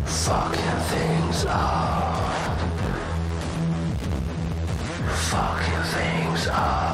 Fucking things up. Fucking things up.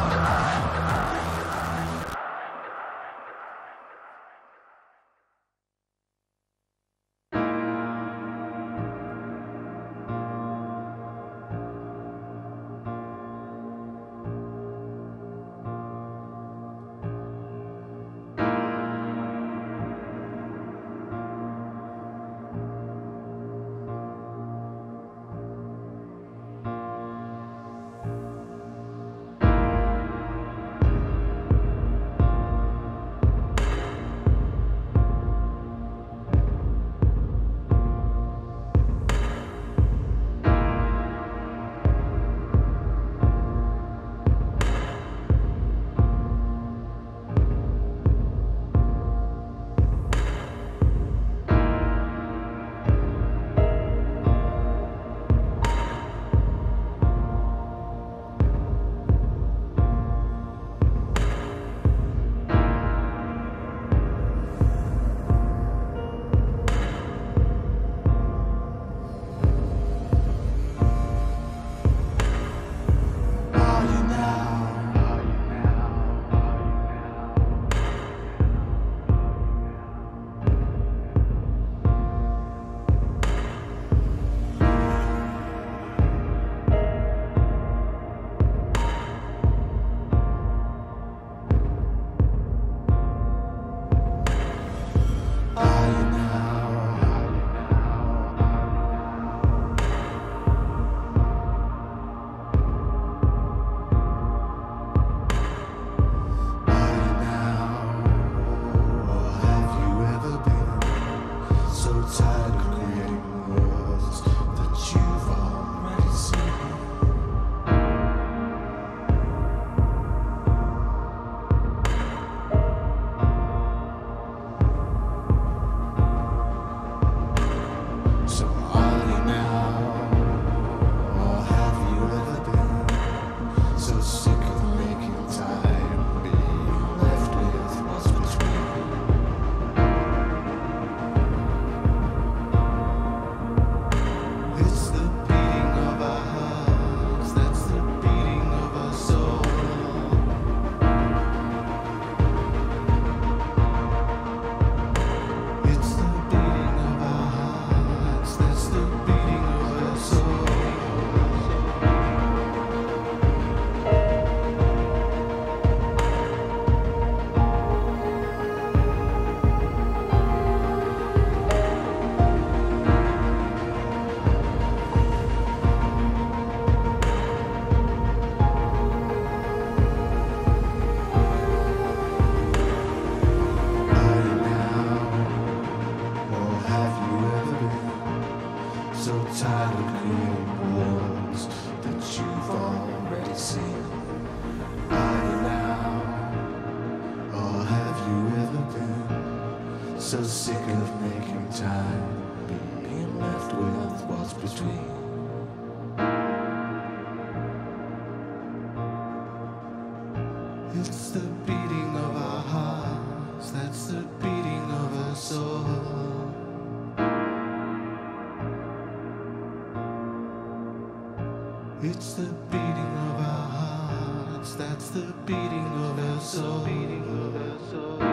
So sick of making time, being left with what's between. It's the beating of our hearts, that's the beating of our soul. It's the beating of our hearts, that's the beating of our soul. Beating of our soul.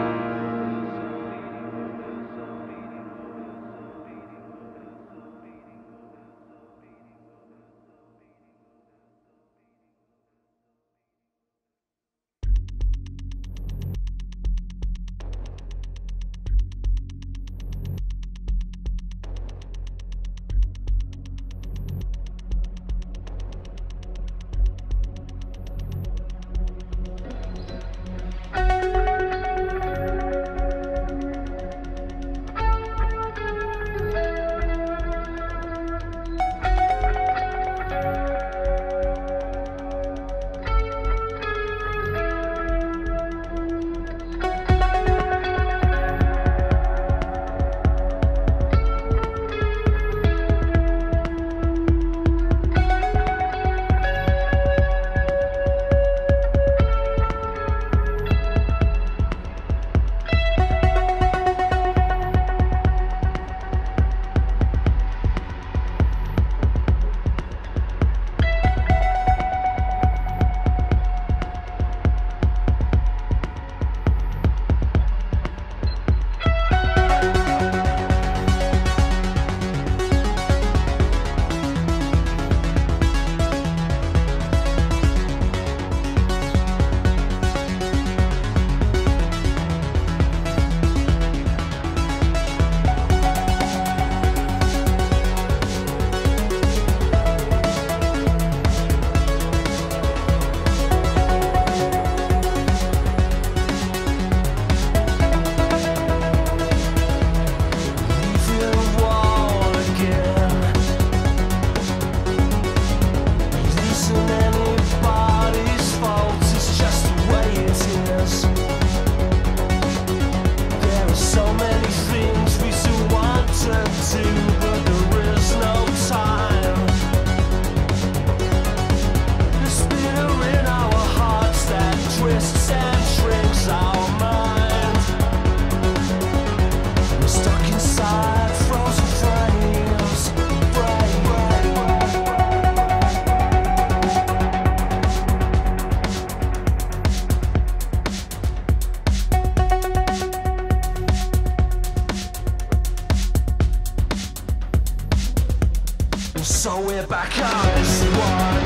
So we're back on this one.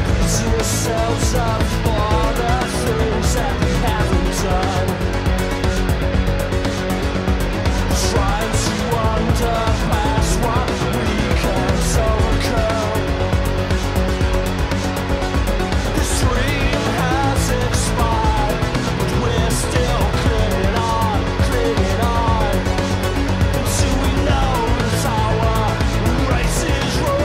Beat yourselves up for the things that we haven't done. Trying to wander past what we can't overcome. This dream has expired, but we're still clinging on, clinging on. Until we know that our race is run.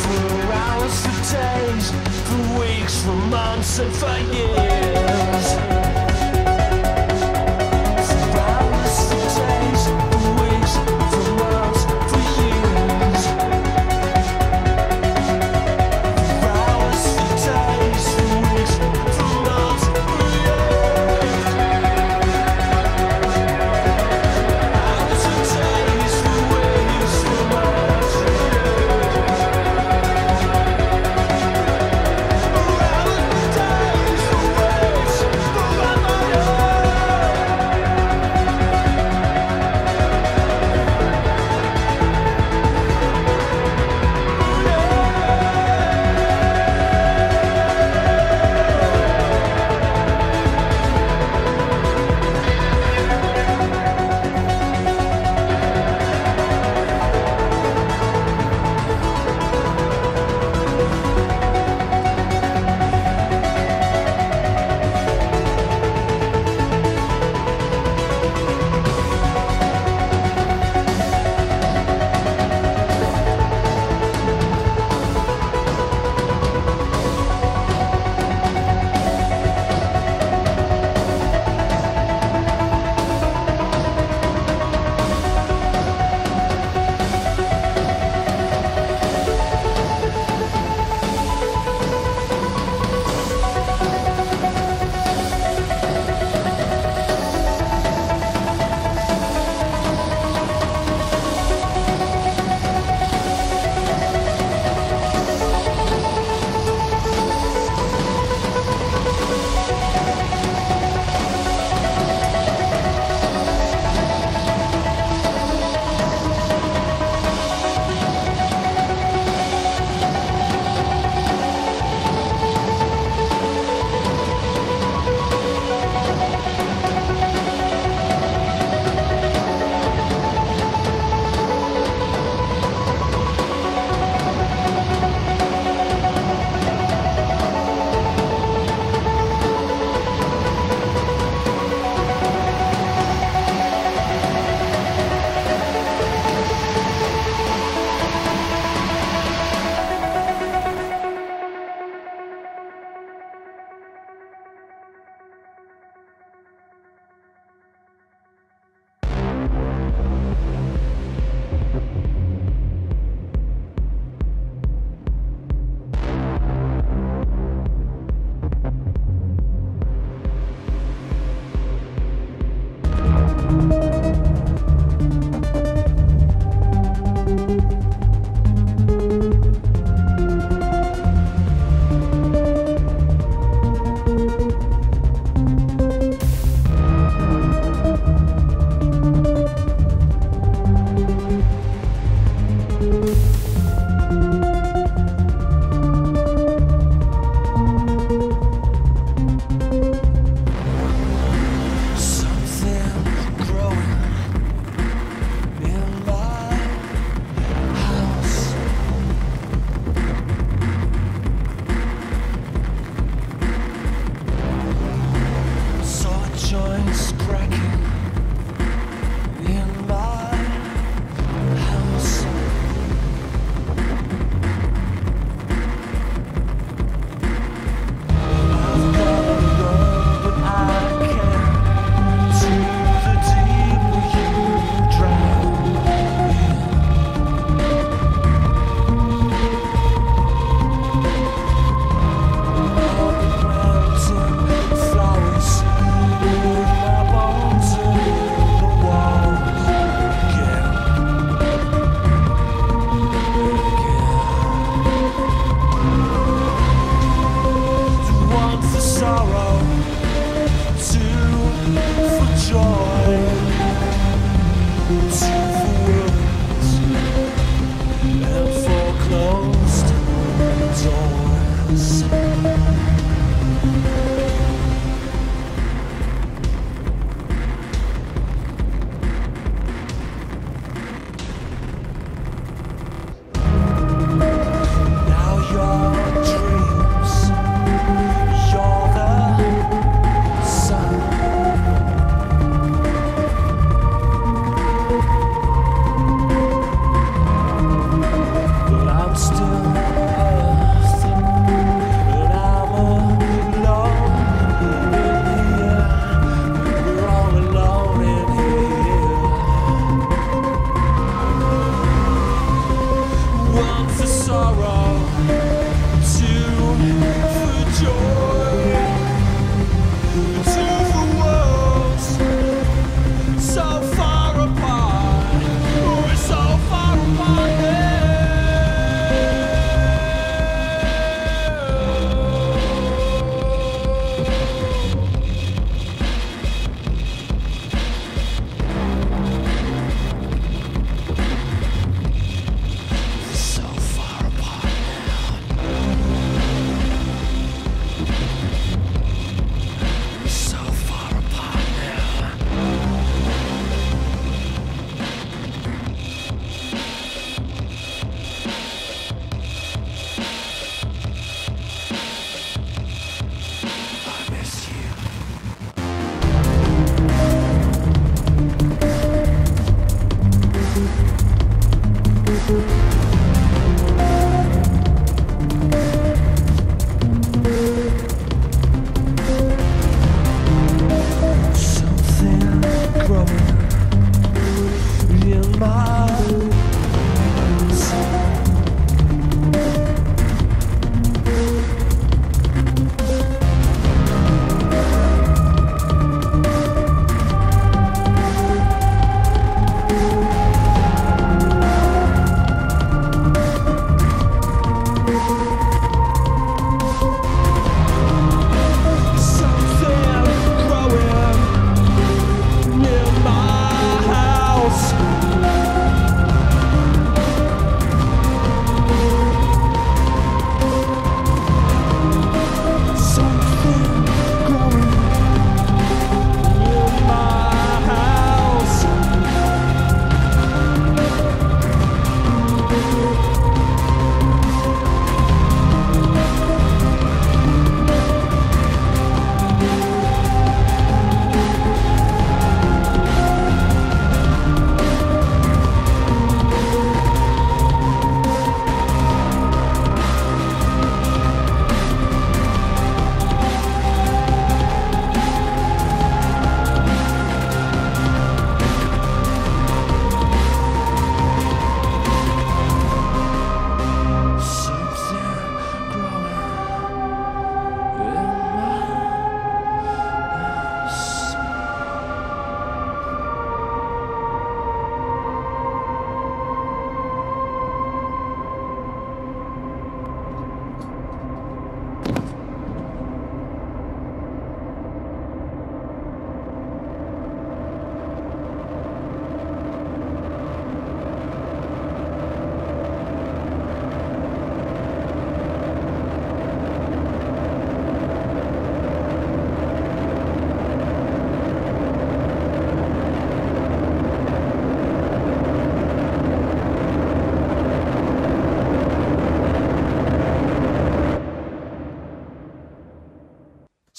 For hours, for days, for weeks, for months, and for years. For hours, for days, for weeks, for months, for years. For hours, for days, for weeks, for months, for years. Hours, for days, for weeks, for months, for years. Days, for weeks,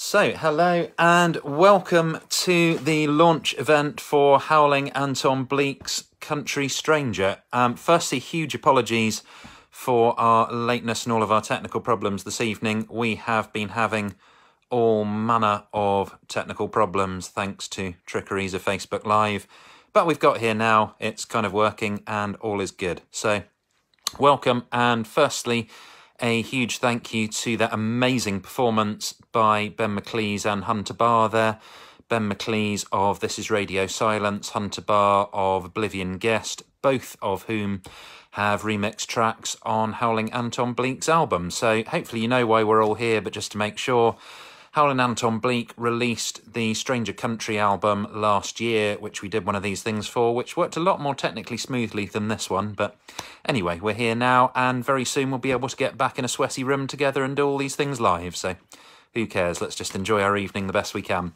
So, hello and welcome to the launch event for Howlin Anton Bleak's Country Stranger. Firstly, huge apologies for our lateness and all of our technical problems this evening. We have been having all manner of technical problems thanks to trickeries of Facebook Live. But we've got here now, it's kind of working and all is good. So, welcome, and firstly, a huge thank you to that amazing performance by Ben McLeese and Hunter Barr there. Ben McLeese of This Is Radio Silence, Hunter Barr of Oblivion Guest, both of whom have remixed tracks on Howlin Anton Bleak's album. So hopefully you know why we're all here, but just to make sure, Howlin Anton Bleak released the Stranger Country album last year, which we did one of these things for, which worked a lot more technically smoothly than this one. But anyway, we're here now, and very soon we'll be able to get back in a sweaty room together and do all these things live. So who cares? Let's just enjoy our evening the best we can.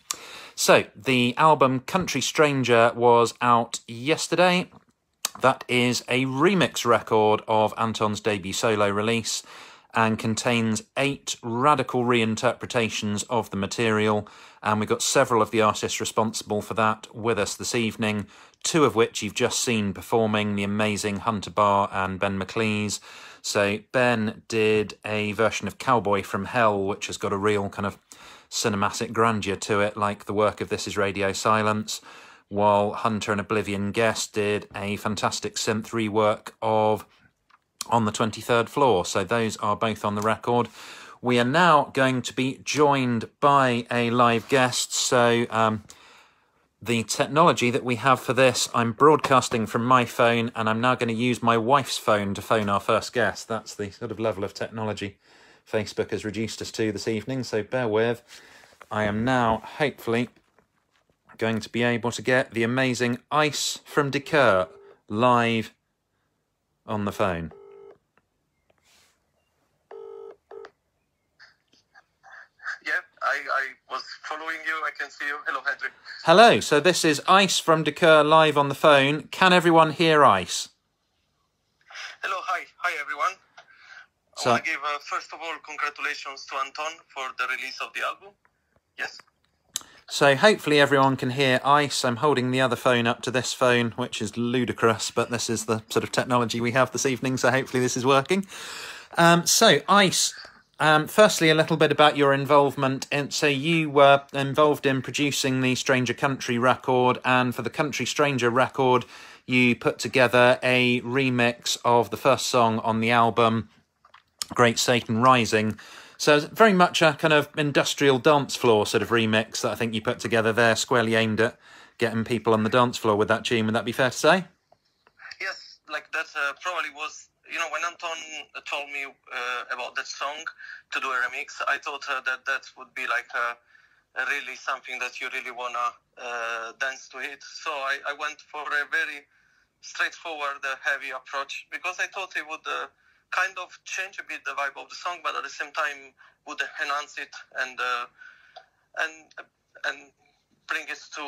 So the album Country Stranger was out yesterday. That is a remix record of Anton's debut solo release, and contains 8 radical reinterpretations of the material, and we've got several of the artists responsible for that with us this evening, 2 of which you've just seen performing, the amazing Hunter Barr and Ben McLeese. So Ben did a version of Cowboy from Hell, which has got a real kind of cinematic grandeur to it, like the work of This Is Radio Silence, while Hunter and Oblivion Guest did a fantastic synth rework of On the 23rd Floor. So those are both on the record. We are now going to be joined by a live guest. So the technology that we have for this, I'm broadcasting from my phone, and I'm now going to use my wife's phone to phone our first guest. That's the sort of level of technology Facebook has reduced us to this evening. So bear with. I am now hopefully going to be able to get the amazing Ice from Dekur live on the phone. I was following you. I can see you. Hello, Henry. Hello. So this is Ice from Dekur live on the phone. Can everyone hear Ice? Hello, hi. Hi, everyone. I want to give, first of all, congratulations to Anton for the release of the album. Yes. So hopefully everyone can hear Ice. I'm holding the other phone up to this phone, which is ludicrous, but this is the sort of technology we have this evening, so hopefully this is working. So Ice, firstly, a little bit about your involvement. So you were involved in producing the Stranger Country record, and for the Country Stranger record, you put together a remix of the first song on the album, Great Satan Rising. So it's very much a kind of industrial dance floor sort of remix that I think you put together there, squarely aimed at getting people on the dance floor with that tune. Would that be fair to say? Yes, like that probably was, you know, when Anton told me about that song to do a remix, I thought that would be like really something that you really want to dance to it. So I went for a very straightforward, heavy approach, because I thought it would kind of change a bit the vibe of the song, but at the same time would enhance it and bring it to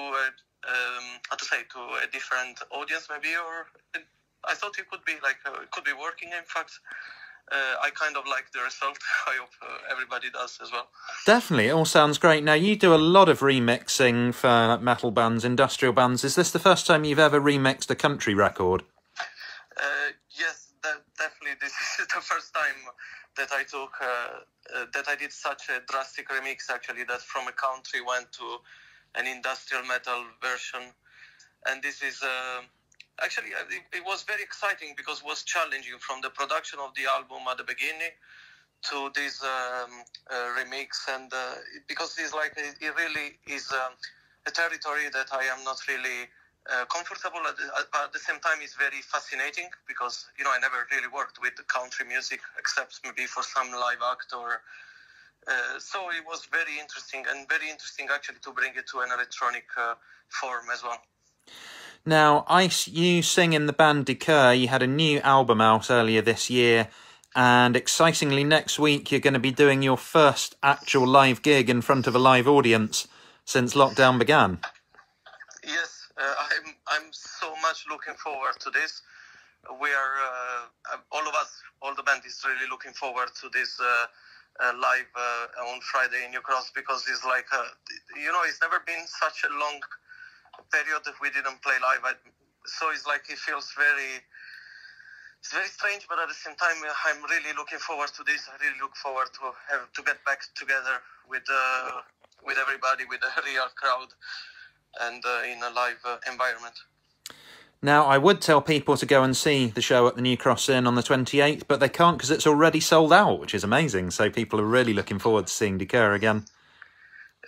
to a different audience maybe. Or I thought it could be like it could be working. In fact, I kind of like the result. I hope everybody does as well. Definitely, it all sounds great. Now you do a lot of remixing for like metal bands, industrial bands. Is this the first time you've ever remixed a country record? Yes. Definitely, this is the first time that I took that I did such a drastic remix. Actually, that from a country went to an industrial metal version, and this is actually it was very exciting because it was challenging from the production of the album at the beginning to this remix, and because it's like it really is a territory that I am not really comfortable, but at the same time it's very fascinating because, you know, I never really worked with country music except maybe for some live act or so it was very interesting, and very interesting actually to bring it to an electronic form as well. Now Ice, you sing in the band Dekur. You had a new album out earlier this year, and excitingly next week you're going to be doing your first actual live gig in front of a live audience since lockdown began. Yes. I'm so much looking forward to this. We are all of us, all the band is really looking forward to this live on Friday in New Cross, because it's like it's never been such a long period that we didn't play live. So it's like it feels it's very strange, but at the same time, I'm really looking forward to this. I really look forward to get back together with everybody, with a real crowd, and in a live environment. Now, I would tell people to go and see the show at the New Cross Inn on the 28th, but they can't because it's already sold out, which is amazing. So people are really looking forward to seeing Decour again.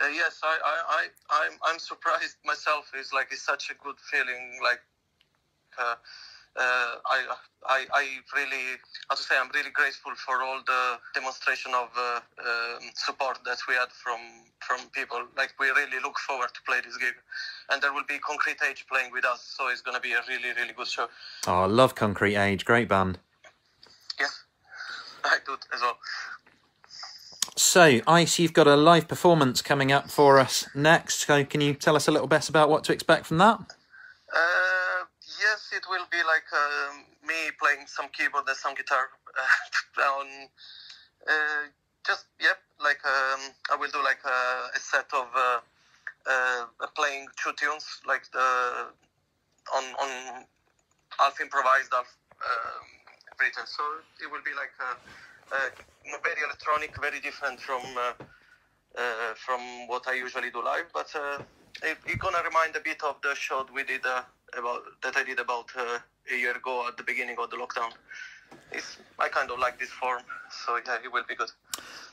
Yes, I'm surprised myself. It's such a good feeling. I really, how to say, I'm really grateful for all the demonstration of support that we had from people. Like, we really look forward to play this gig, and there will be Concrete Age playing with us, so it's going to be a really, really good show. Oh, I love Concrete Age, great band. Yes, I do as well. So, Ice, you've got a live performance coming up for us next. So can you tell us a little bit about what to expect from that? Yes, it will be like me playing some keyboard and some guitar. I will do like a set of playing 2 tunes, like on half improvised, half written. So it will be like very electronic, very different from what I usually do live, but it's gonna remind a bit of the show we did I did about a year ago at the beginning of the lockdown. I kind of like this form, so yeah, it will be good.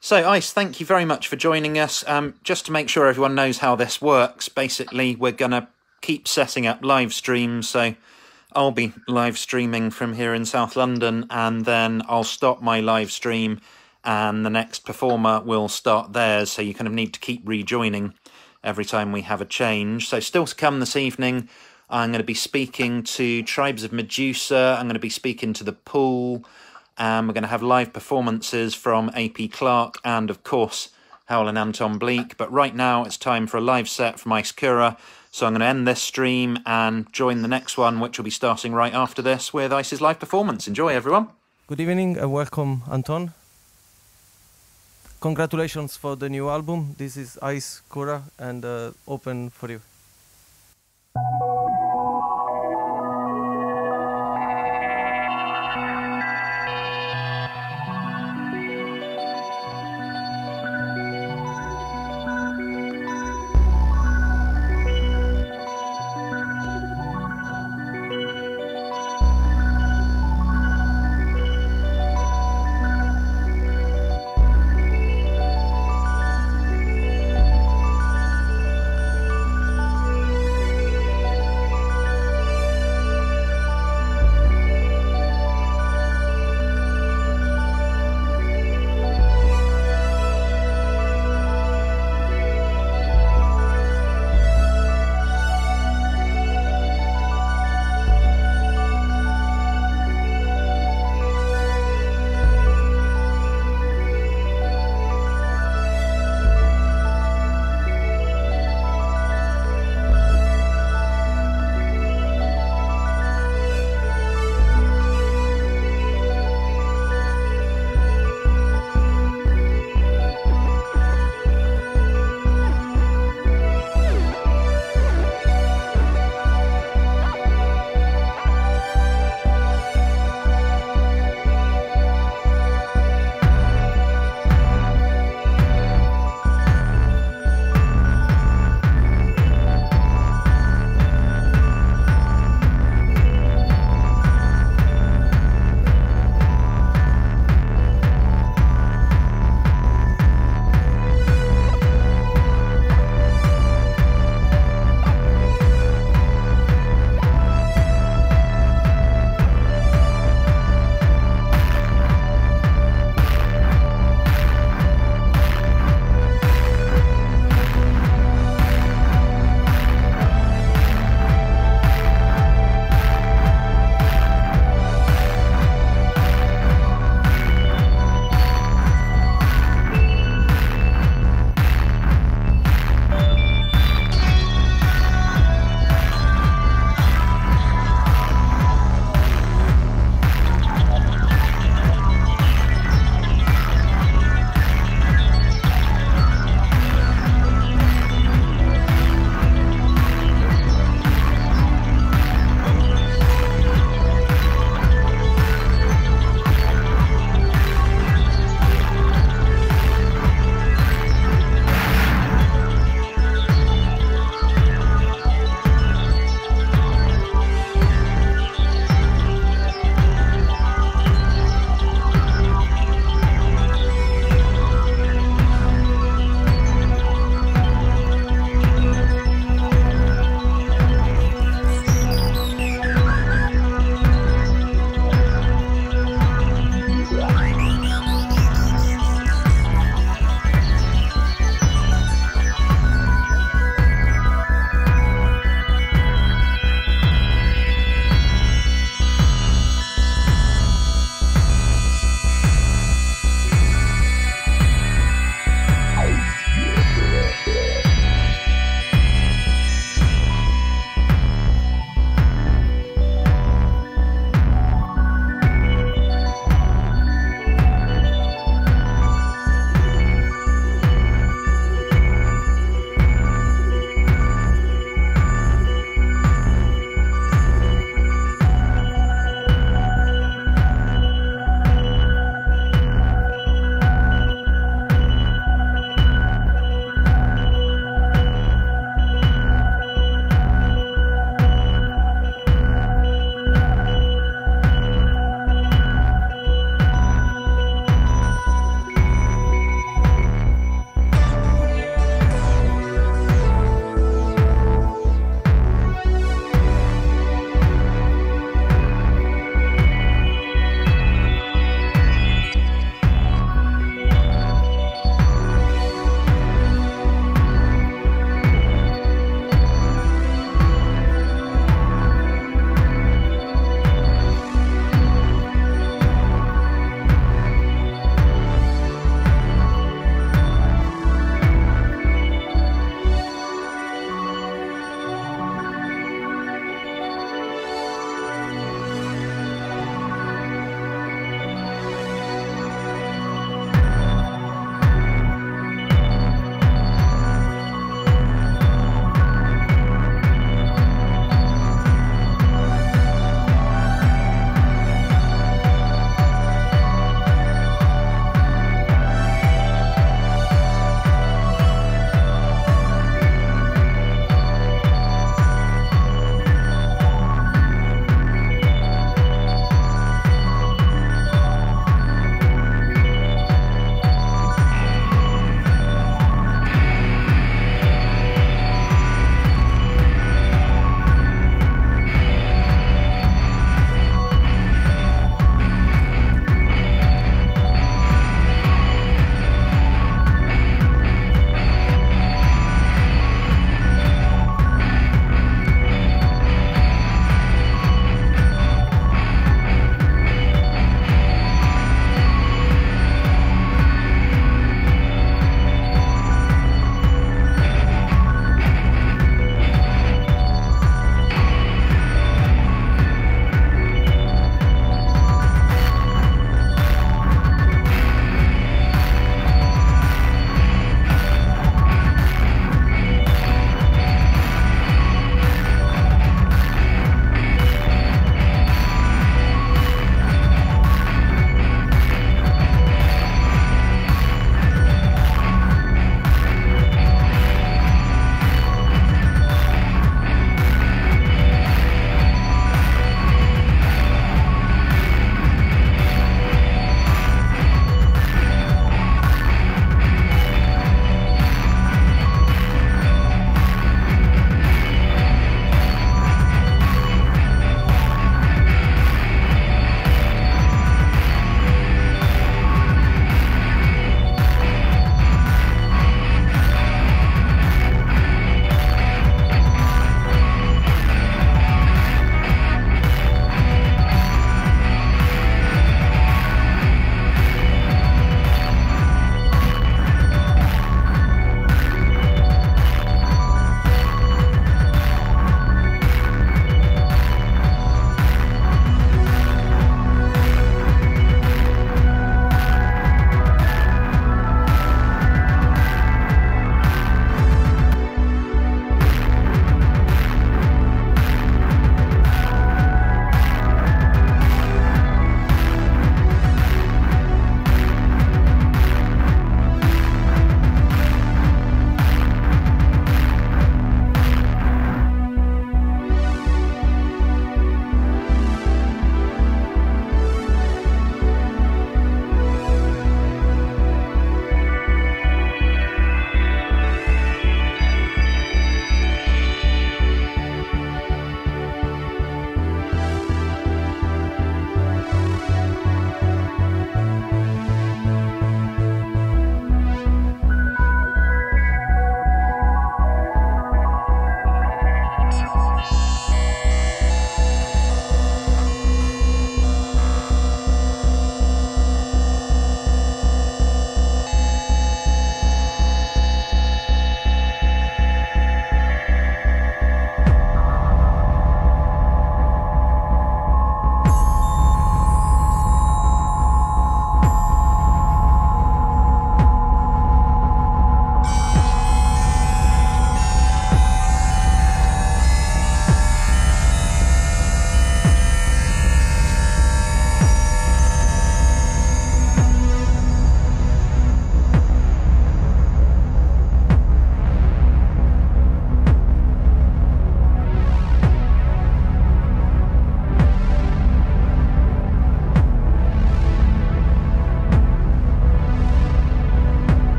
So, Ice, thank you very much for joining us. Just to make sure everyone knows how this works, basically we're going to keep setting up live streams, so I'll be live streaming from here in South London, and then I'll stop my live stream and the next performer will start theirs, so you kind of need to keep rejoining every time we have a change. So still to come this evening, I'm going to be speaking to Tribes of Medusa, I'm going to be speaking to The Pool, and we're going to have live performances from AP Clark and, of course, Howlin Anton Bleak. But right now it's time for a live set from Ice Cura, so I'm going to end this stream and join the next one, which will be starting right after this with Ice's live performance. Enjoy, everyone. Good evening and welcome, Anton. Congratulations for the new album. This is Ice Cura and open for you.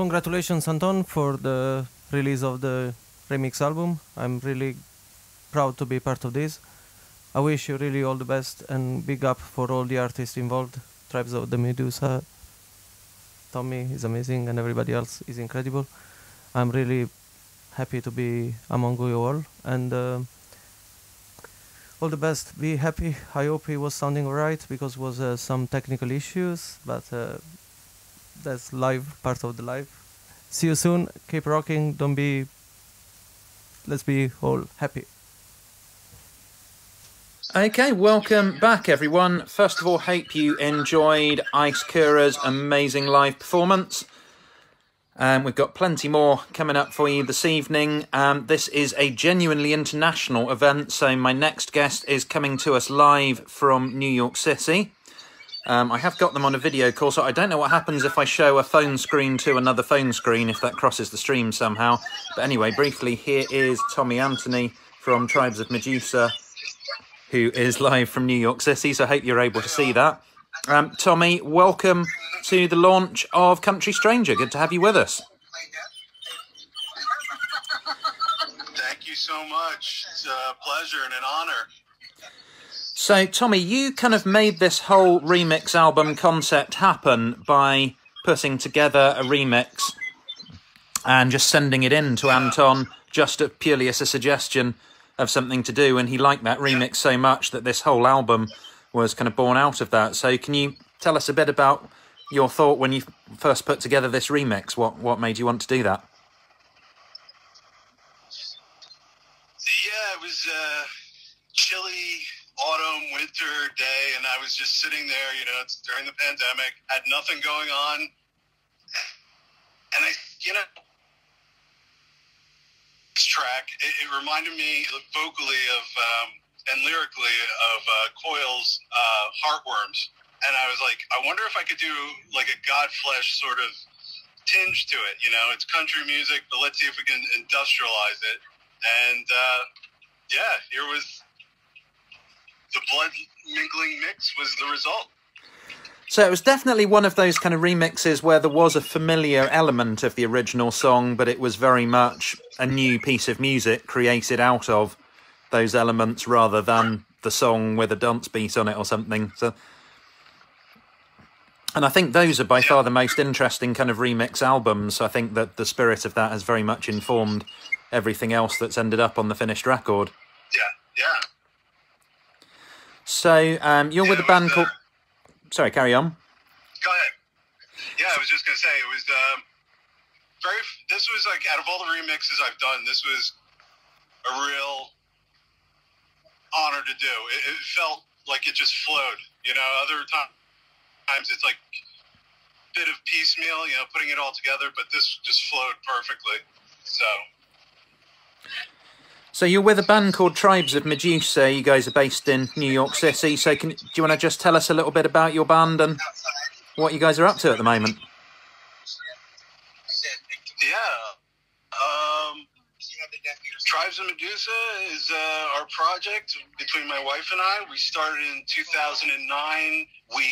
congratulations, Anton, for the release of the remix album. I'm really proud to be part of this. I wish you really all the best and big up for all the artists involved. Tribes of the Medusa, Tommy is amazing, and everybody else is incredible. I'm really happy to be among you all, and all the best. Be happy. I hope it was sounding alright, because was some technical issues, but that's live, part of the live. See you soon. Keep rocking. Let's be all happy. Okay, welcome back, everyone. First of all, hope you enjoyed Ice Kura's amazing live performance. We've got plenty more coming up for you this evening. This is a genuinely international event, so my next guest is coming to us live from New York City. I have got them on a video call, so I don't know what happens if I show a phone screen to another phone screen, if that crosses the stream somehow. But anyway, briefly, here is Tommy Anthony from Tribes of Medusa, who is live from New York City, so I hope you're able to see that. Tommy, welcome to the launch of Country Stranger. Good to have you with us. Thank you so much. It's a pleasure and an honor. So, Tommy, you kind of made this whole remix album concept happen by putting together a remix and just sending it in to Anton just purely as a suggestion of something to do, and he liked that remix so much that this whole album was kind of born out of that. So can you tell us a bit about your thought when you first put together this remix? What made you want to do that? Yeah, it was a chilly autumn, winter day, and I was just sitting there, it's during the pandemic, had nothing going on, and this track, it reminded me vocally of, and lyrically of Coil's Heartworms, and I was like, I wonder if I could do like a Godflesh sort of tinge to it, it's country music, but let's see if we can industrialize it, and yeah, here was the blood mingling mix was the result. So it was definitely one of those kind of remixes where there was a familiar element of the original song, but it was very much a new piece of music created out of those elements rather than the song with a dance beat on it or something. So, and I think those are by far the most interesting kind of remix albums. I think that the spirit of that has very much informed everything else that's ended up on the finished record. Yeah. So you're with a band called... Sorry, carry on. Go ahead. Yeah, I was just going to say, it was this was like, out of all the remixes I've done, this was a real honor to do. It felt like it just flowed, other times it's like a bit of piecemeal, putting it all together, but this just flowed perfectly, So you're with a band called Tribes of Medusa. You guys are based in New York City. So do you want to just tell us a little bit about your band and what you guys are up to at the moment? Yeah. Tribes of Medusa is our project between my wife and I. We started in 2009. We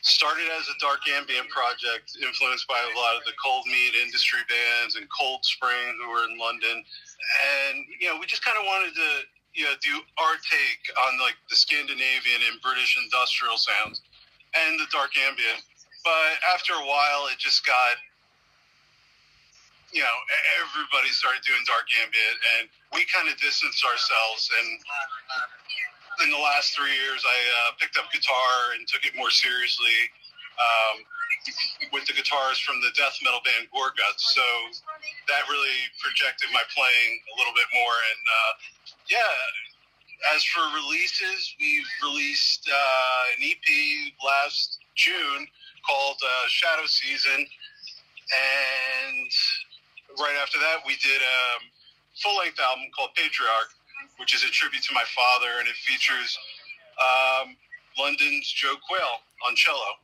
started as a dark ambient project influenced by a lot of the cold meat industry bands and Cold Spring who were in London. And, we just kind of wanted to, do our take on like the Scandinavian and British industrial sounds and the dark ambient. But after a while, it just got, everybody started doing dark ambient, and we kind of distanced ourselves. And in the last 3 years, I picked up guitar and took it more seriously with the guitarist from the death metal band Gorguts. So that really projected my playing a little bit more. And as for releases, we've released an EP last June called Shadow Season. And right after that, we did a full-length album called Patriarch, which is a tribute to my father, and it features London's Joe Quayle on cello.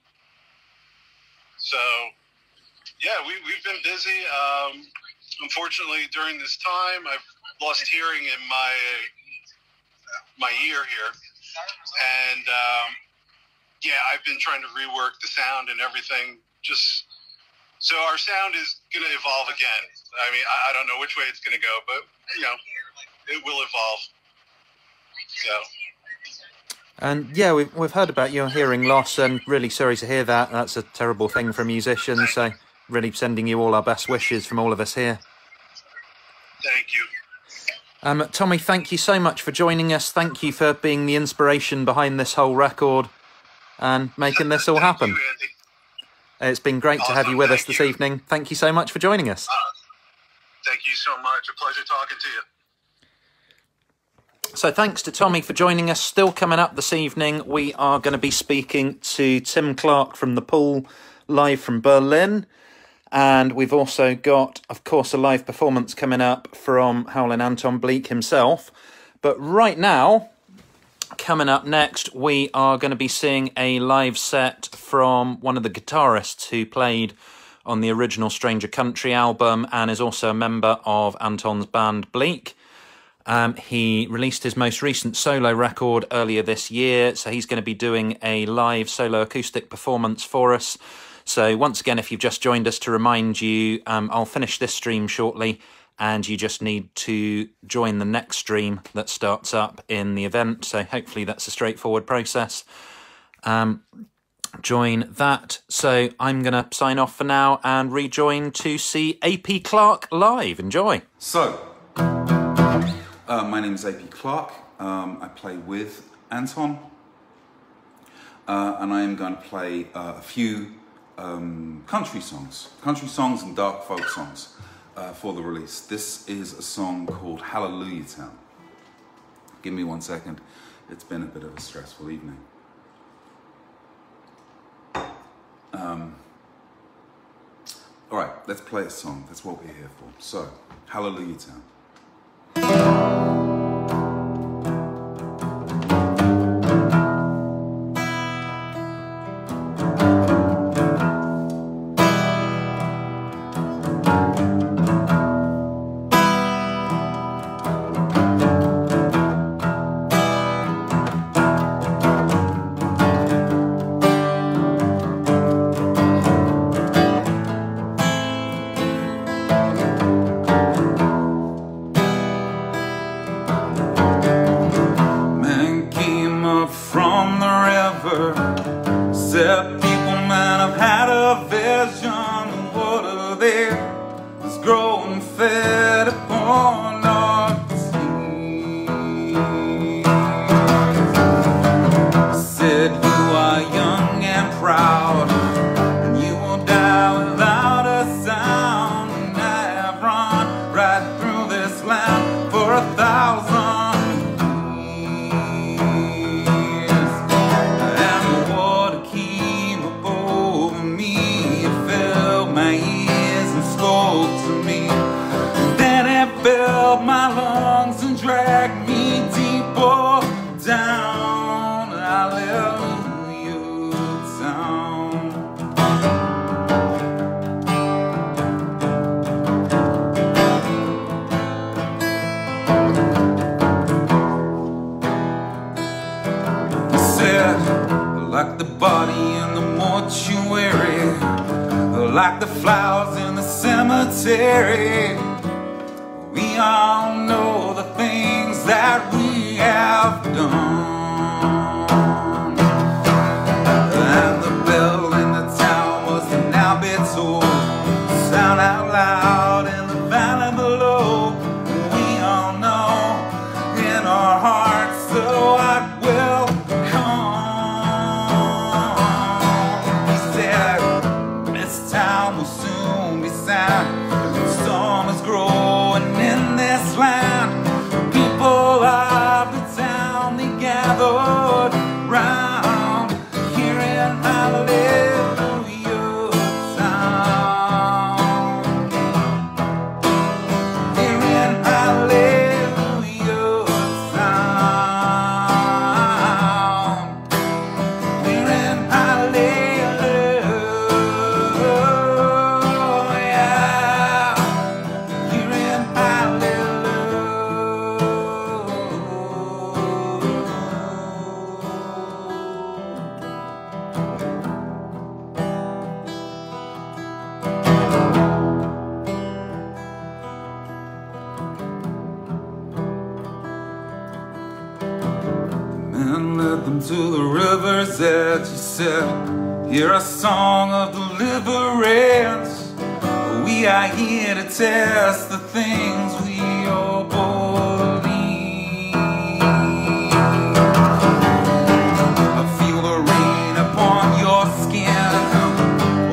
So, yeah, we've been busy. Unfortunately, during this time, I've lost hearing in my ear here. And, I've been trying to rework the sound and everything just So our sound is going to evolve again. I mean, I don't know which way it's going to go, but, you know, it will evolve. So. And yeah, we've heard about your hearing loss, and really sorry to hear that. That's a terrible thing for musicians. So really sending you all our best wishes from all of us here. Thank you. Tommy, thank you so much for joining us. Thank you for being the inspiration behind this whole record and making this all happen. Thank you, Andy. It's been great to have you with us this evening. Thank you so much for joining us. Thank you so much. A pleasure talking to you. So thanks to Tommy for joining us. Still coming up this evening, we are going to be speaking to Tim Clark from The Pool, live from Berlin. And we've also got, of course, a live performance coming up from Howlin Anton Bleak himself. But right now, coming up next, we are going to be seeing a live set from one of the guitarists who played on the original Stranger Country album and is also a member of Anton's band Bleak. He released his most recent solo record earlier this year, so he's going to be doing a live solo acoustic performance for us. So once again, if you've just joined us, to remind you, I'll finish this stream shortly, and you just need to join the next stream that starts up in the event. So hopefully that's a straightforward process. Join that. So I'm going to sign off for now and rejoin to see AP Clark live. Enjoy. So, my name is AP Clark. I play with Anton. And I am going to play a few country songs and dark folk songs for the release. This is a song called Hallelujah Town. Give me 1 second. It's been a bit of a stressful evening. All right, let's play a song. That's what we're here for. So, Hallelujah Town. Like the body in the mortuary, like the flowers in the cemetery. We all know the things that we have done. And the bell in the town must now be told. Sound out loud in the valley below. We all know in our hearts so what will come. Will soon be sound. The storm is growing in this land. People of the town, they gathered round, hearing hallelujah sound, hearing hallelujah sound, hearing hallelujah. and led them to the river's edge. He said, hear a song of deliverance. We are here to test the things we all believe. I feel the rain upon your skin.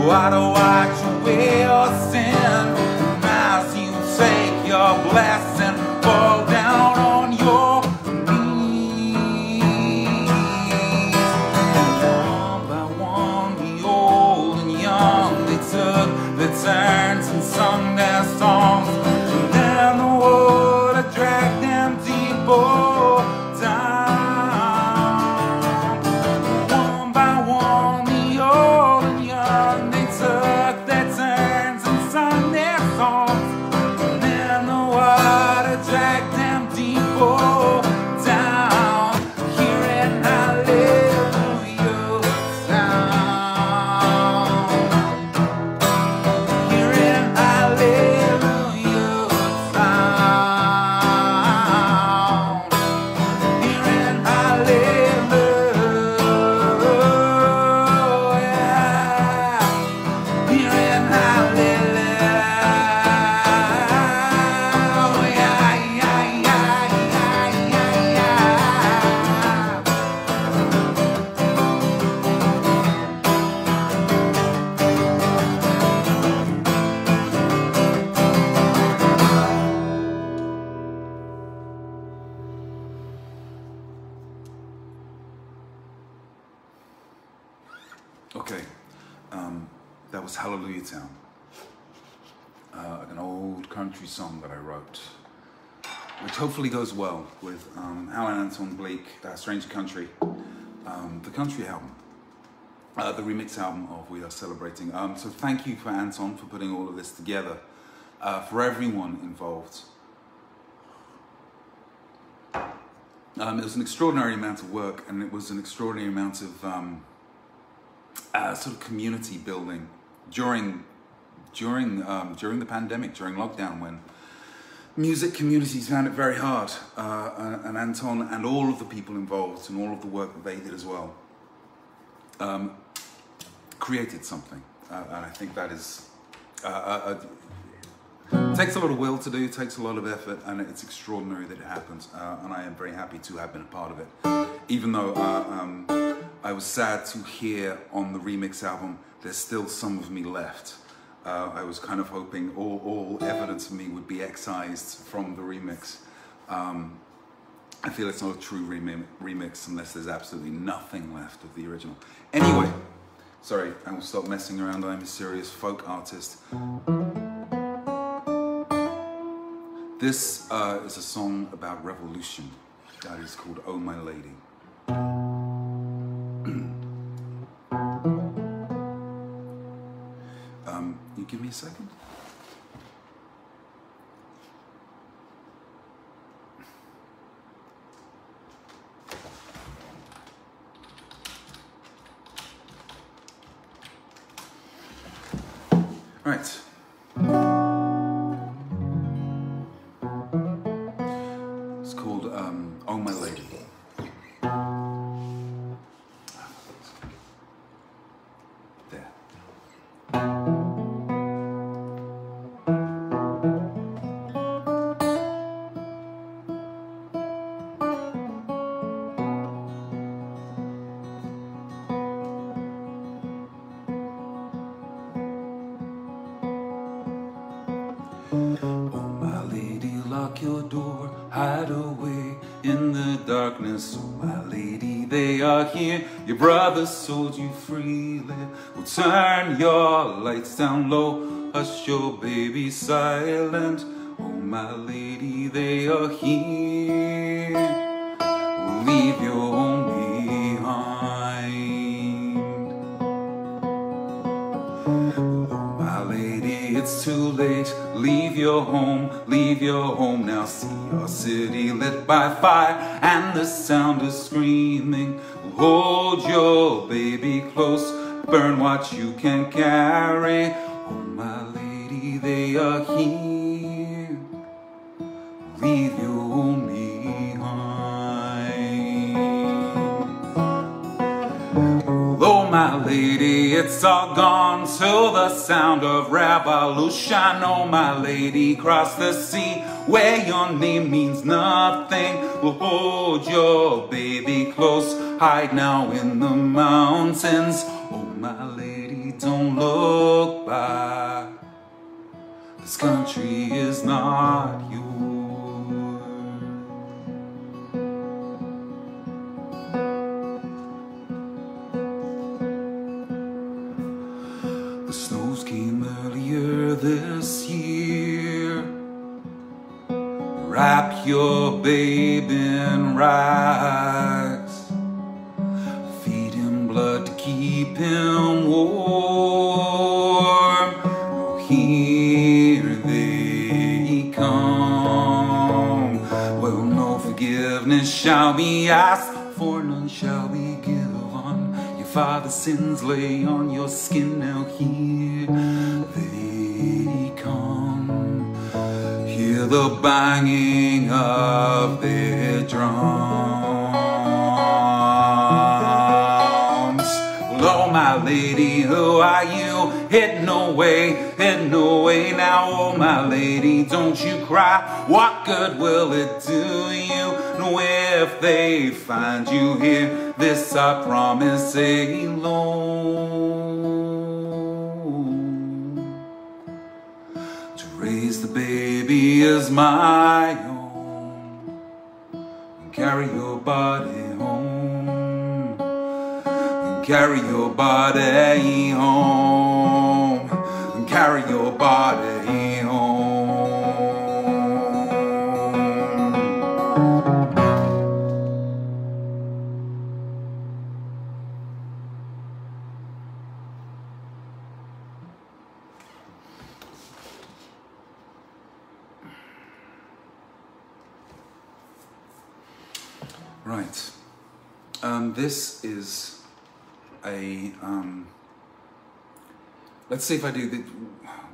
Why do I wash away your sin? And as you take your blessing, fall down on your knees. One by one, the old and young, they took their turns and sung their songs. And then the water dragged them deeper down. One by one, the old and young, they took their turns and sung their songs. And then the water dragged them deeper down. Hearing hallelujah sound. Hearing hallelujah sound. Hearing hallelujah. Hearing Okay, that was Hallelujah Town, an old country song that I wrote, which hopefully goes well with Howlin Anton Bleak, Stranger Country, the country album, the remix album of We Are Celebrating. So thank you for Anton for putting all of this together, for everyone involved. It was an extraordinary amount of work, and it was an extraordinary amount of sort of community building during the pandemic, during lockdown, when music communities found it very hard, and Anton and all of the people involved and all of the work that they did as well created something, and I think that is takes a lot of will to do, takes a lot of effort, and it's extraordinary that it happens, and I am very happy to have been a part of it, even though I was sad to hear on the remix album there's still some of me left. I was kind of hoping all evidence of me would be excised from the remix. I feel it's not a true remix unless there's absolutely nothing left of the original. Anyway, sorry, I will stop messing around. I'm a serious folk artist. This is a song about revolution that is called Oh My Lady. You give me a second? All right. It's called Oh My Lady. There. Oh my lady, lock your door, hide away in the darkness. Oh my lady, they are here, your brother sold you freely. Well, turn your lights down low, hush your baby silent. Oh my lady, they are here, leave your home behind. Oh my lady, it's too late, leave your home now. See your city lit by fire and the sound of screaming. Hold your baby close, burn what you can carry. Oh my lady, they are here, leave your home behind. my lady, it's all gone to the sound of revolution. Oh, my lady, cross the sea where your name means nothing. We'll hold your baby close, hide now in the mountains. Oh, my lady, don't look back. This country is not yours. The snows came earlier this year. Wrap your babe in rags. Feed him blood to keep him warm. Oh, here they come. Well, no forgiveness shall be asked, for none shall be given. Your father's sins lay on your skin. Now here they come. Hear the banging of their drums. Well, oh, my lady, who are you? Hidden away now. Oh, my lady, don't you cry. What good will it do you? No, if they find you here, this I promise alone. To raise the baby is my own. And carry your body home. And carry your body home. And carry your body home. Right. This is a let's see if I do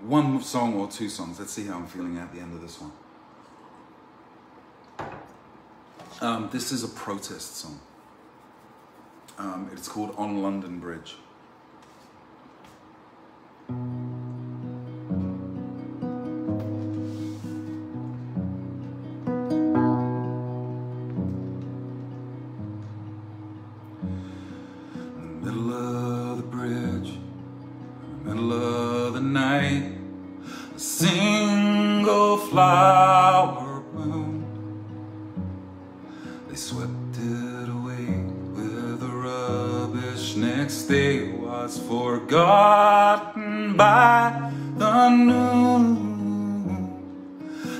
one song or two songs. Let's see how I'm feeling at the end of this one. This is a protest song. It's called On London Bridge. Flower bloom. They swept it away with the rubbish. Next day was forgotten by the noon.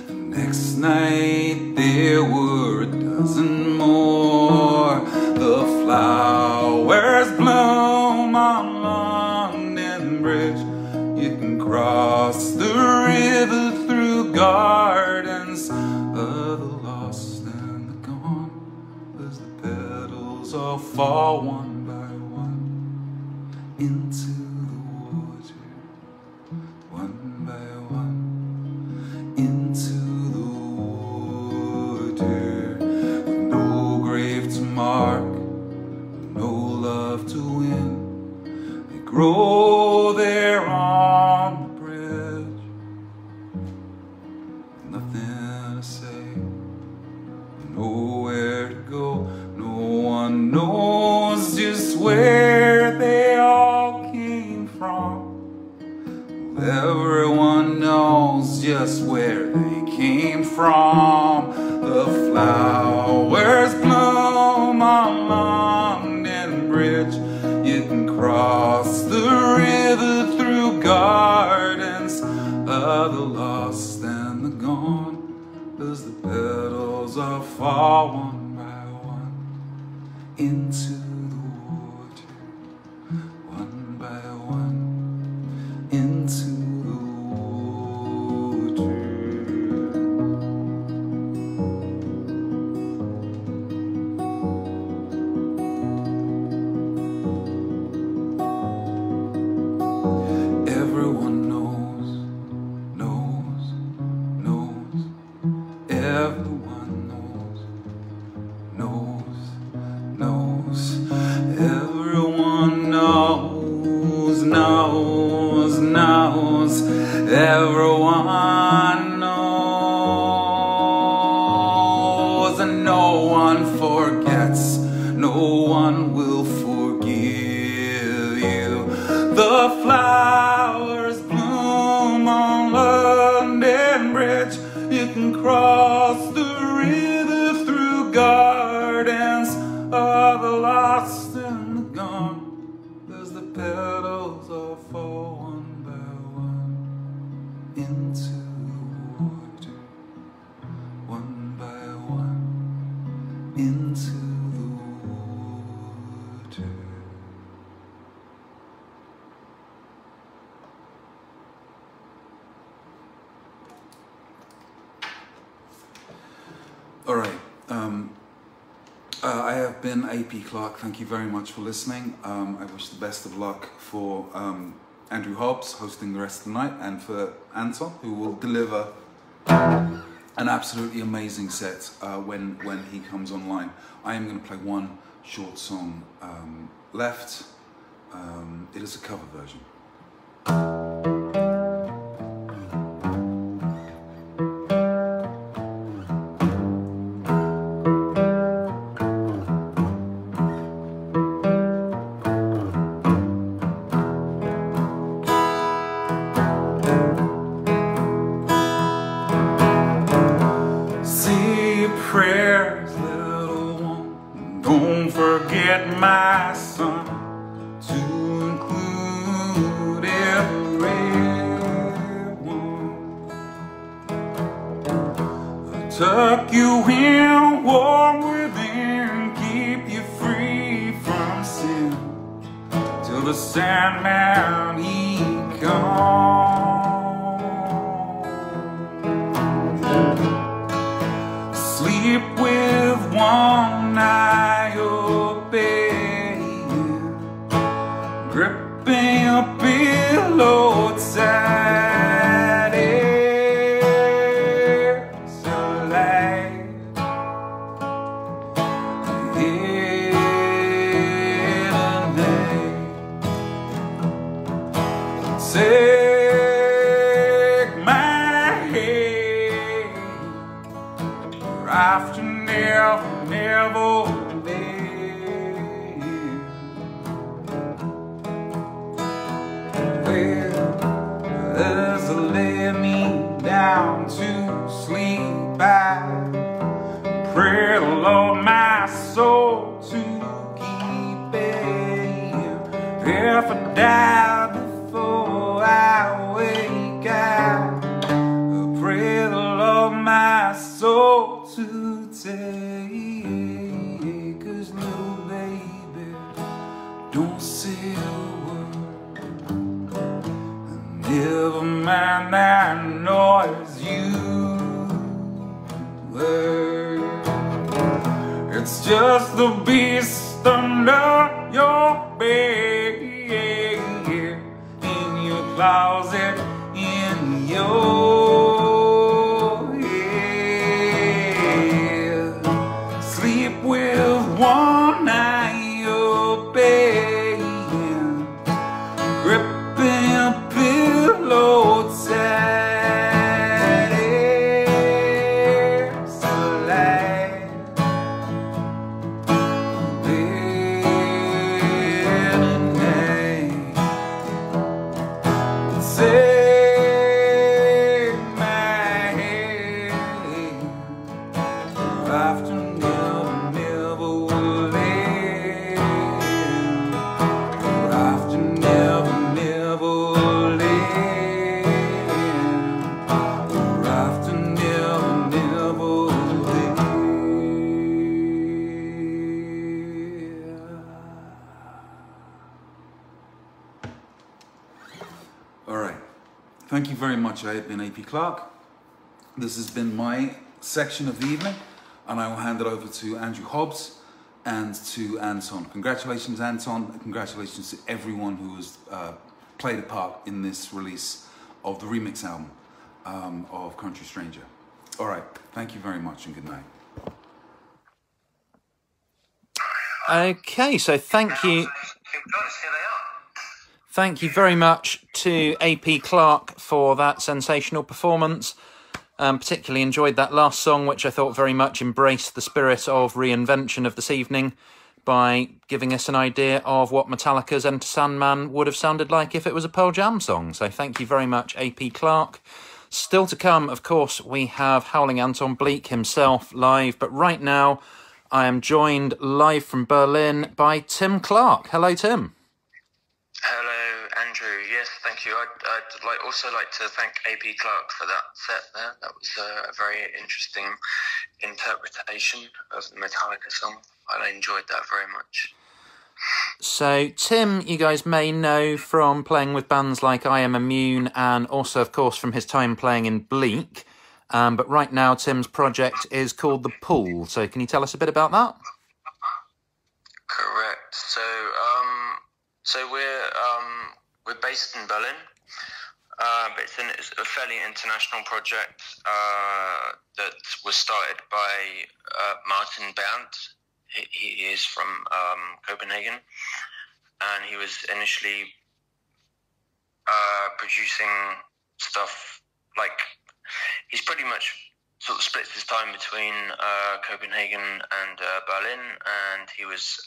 The next night there were a dozen more. The flowers bloom on London Bridge. You can cross the river through gardens of the lost and the gone, as the petals all fall one by one into the water, one by one into the water, with no grave to mark, no love to win. They grow there on the bridge. Nothing to say, nowhere to go. No one knows just where they all came from. Everyone knows just where they came from. The flowers bloom on London Bridge. You can cross the river through gardens of the lost and the gone, as the petals all fall one by one into the water, one by one into the Everyone knows. Everyone knows. no one will forgive you. The flowers bloom on London Bridge. You can cross the river through gardens of the lost and the gone. As the petals all fall one by one into the water, one by one into the water. All right. I have been AP Clark. Thank you very much for listening. I wish the best of luck for Andrew Hobbs hosting the rest of the night, and for Anton, who will deliver an absolutely amazing set when he comes online. I am going to play one short song left. It is a cover version. Prayers, little one, don't forget my son, to include everyone. I'll tuck you in, warm within, keep you free from sin, till the Sandman he comes. Sleep with one eye open, gripping your pillow tight. It's a light in the night. Take my hand, after never been. Well, there's a lay me down to sleep. I pray the Lord my soul to keep it. If I die before I wake, I pray the Lord my soul to take. 'Cause little baby, don't say a word, never mind that noise you heard. It's just the beast under your bed, in your closet, in your head. Sleep with one eye open, gripping a pillow tight. It's a light in the night. Take my hand, after never will end. After never will end. After never will end. All right. Thank you very much. I have been AP Clark. This has been my section of the evening, and I will hand it over to Andrew Hobbs and to Anton. Congratulations, Anton. Congratulations to everyone who has played a part in this release of the remix album of Country Stranger. All right. Thank you very much, and good night. Okay, so thank you. Thank you very much to AP Clark for that sensational performance. Particularly enjoyed that last song, which I thought very much embraced the spirit of reinvention of this evening by giving us an idea of what Metallica's Enter Sandman would have sounded like if it was a Pearl Jam song. So thank you very much, AP Clark. Still to come, of course, we have Howlin Anton Bleak himself live, but right now I am joined live from Berlin by Tim Clark. Hello, Tim. Hello, Andrew. Yes, thank you. I'd also like to thank AP Clark for that set there. That was a very interesting interpretation of the Metallica song. I enjoyed that very much. So, Tim, you guys may know from playing with bands like I Am Immune and also, of course, from his time playing in Bleak. But right now, Tim's project is called The Pool. So can you tell us a bit about that? Correct. So we're based in Berlin, but it's a fairly international project that was started by Martin Berndt. He is from Copenhagen, and he was initially producing stuff like he's pretty much sort of splits his time between Copenhagen and Berlin, and he was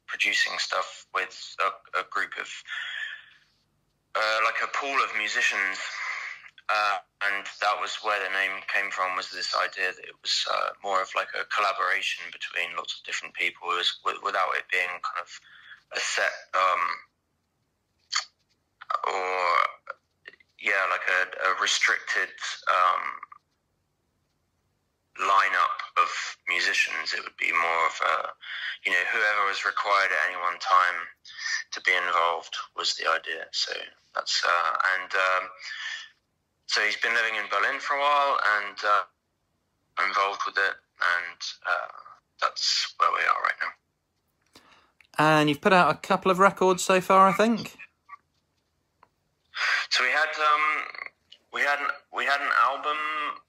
producing stuff with a group of like a pool of musicians, and that was where the name came from, was this idea that it was more of like a collaboration between lots of different people. It was, without it being kind of a set or like a restricted lineup of musicians. It would be more of a, whoever was required at any one time to be involved was the idea. So that's so he's been living in Berlin for a while and involved with it, and that's where we are right now. And you've put out a couple of records so far, I think. So we had an album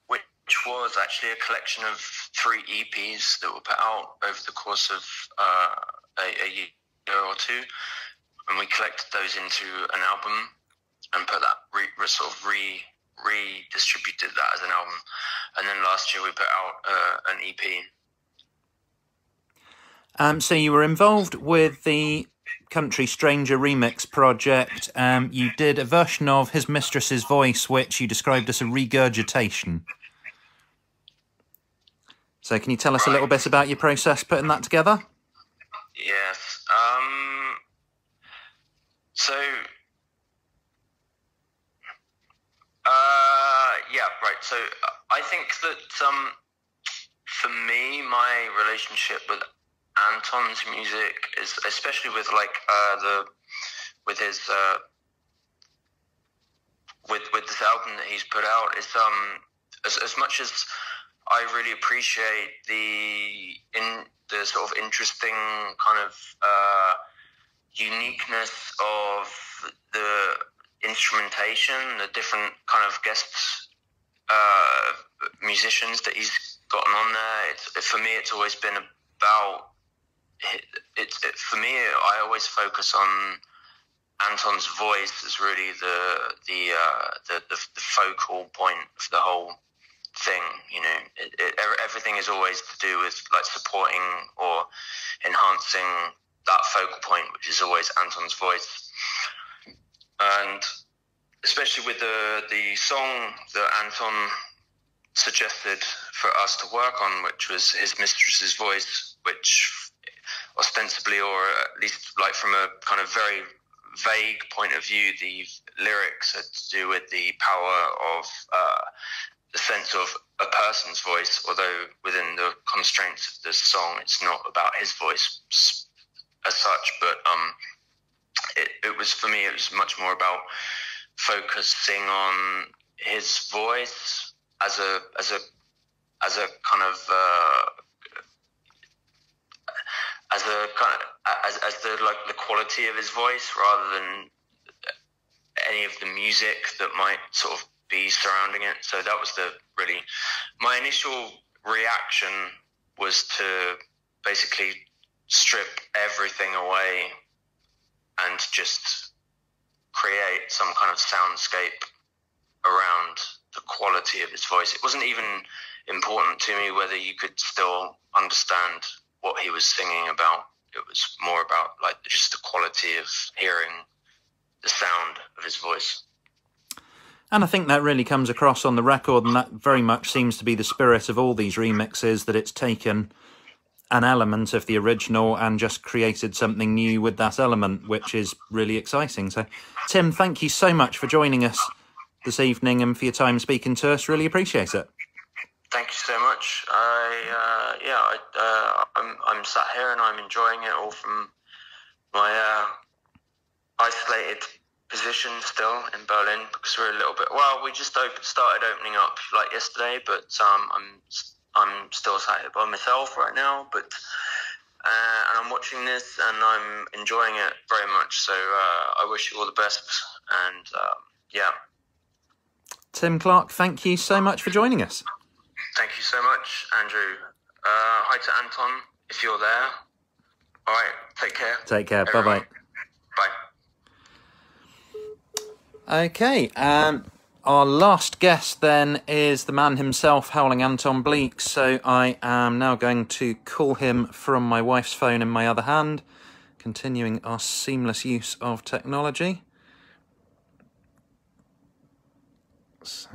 which was actually a collection of 3 EPs that were put out over the course of a year or two, and we collected those into an album and put that redistributed that as an album, and then last year we put out an EP. So you were involved with the Country Stranger remix project. You did a version of His Mistress's Voice, which you described as a regurgitation. So can you tell us a little bit about your process putting that together? Yes. So I think that for me, my relationship with Anton's music is, especially with with this album that he's put out, is as much as I really appreciate the sort of interesting kind of uniqueness of the instrumentation, the different kind of guests, musicians that he's gotten on there. For me, it's always been about. For me, I always focus on Anton's voice as really the focal point of the whole thing. Everything is always to do with like supporting or enhancing that focal point, which is always Anton's voice. And especially with the song that Anton suggested for us to work on, which was His Mistress's Voice, which ostensibly, or at least like from a kind of very vague point of view, the lyrics are to do with the power of the sense of a person's voice, although within the constraints of this song, it's not about his voice as such, but it was, for me, it was much more about focusing on his voice as a kind of as the quality of his voice, rather than any of the music that might sort of be surrounding it. So that was my initial reaction was to basically strip everything away and just create some kind of soundscape around the quality of his voice. It wasn't even important to me whether you could still understand what he was singing about. it was more about like just the quality of hearing the sound of his voice. And I think that really comes across on the record, and that very much seems to be the spirit of all these remixes, that it's taken an element of the original and just created something new with that element, which is really exciting. So, Tim, thank you so much for joining us this evening and for your time speaking to us. Really appreciate it. Thank you so much. I'm sat here and I'm enjoying it all from my isolated position still in Berlin, because we're a little bit, well, we just started opening up like yesterday, but I'm still sat here by myself right now, but and I'm watching this and I'm enjoying it very much. So I wish you all the best, and yeah. Tim Clark, thank you so much for joining us. Thank you so much, Andrew. Hi to Anton, if you're there. All right, take care. Take care. Everyone. Bye-bye. Bye. Okay, our last guest then is the man himself, Howlin Anton Bleak. So I am now going to call him from my wife's phone in my other hand, continuing our seamless use of technology. So.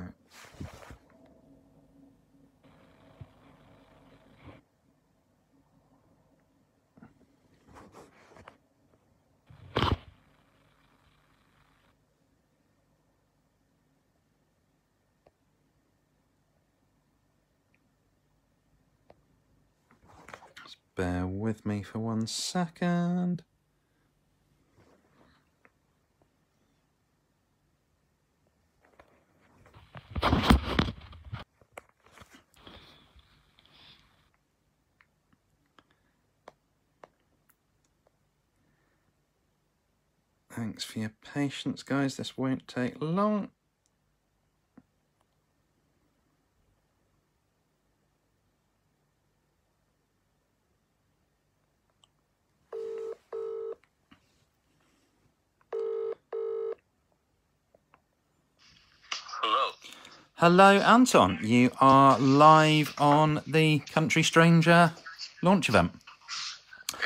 Bear with me for 1 second. Thanks for your patience, guys. This won't take long. Hello. Hello, Anton. You are live on the Country Stranger launch event.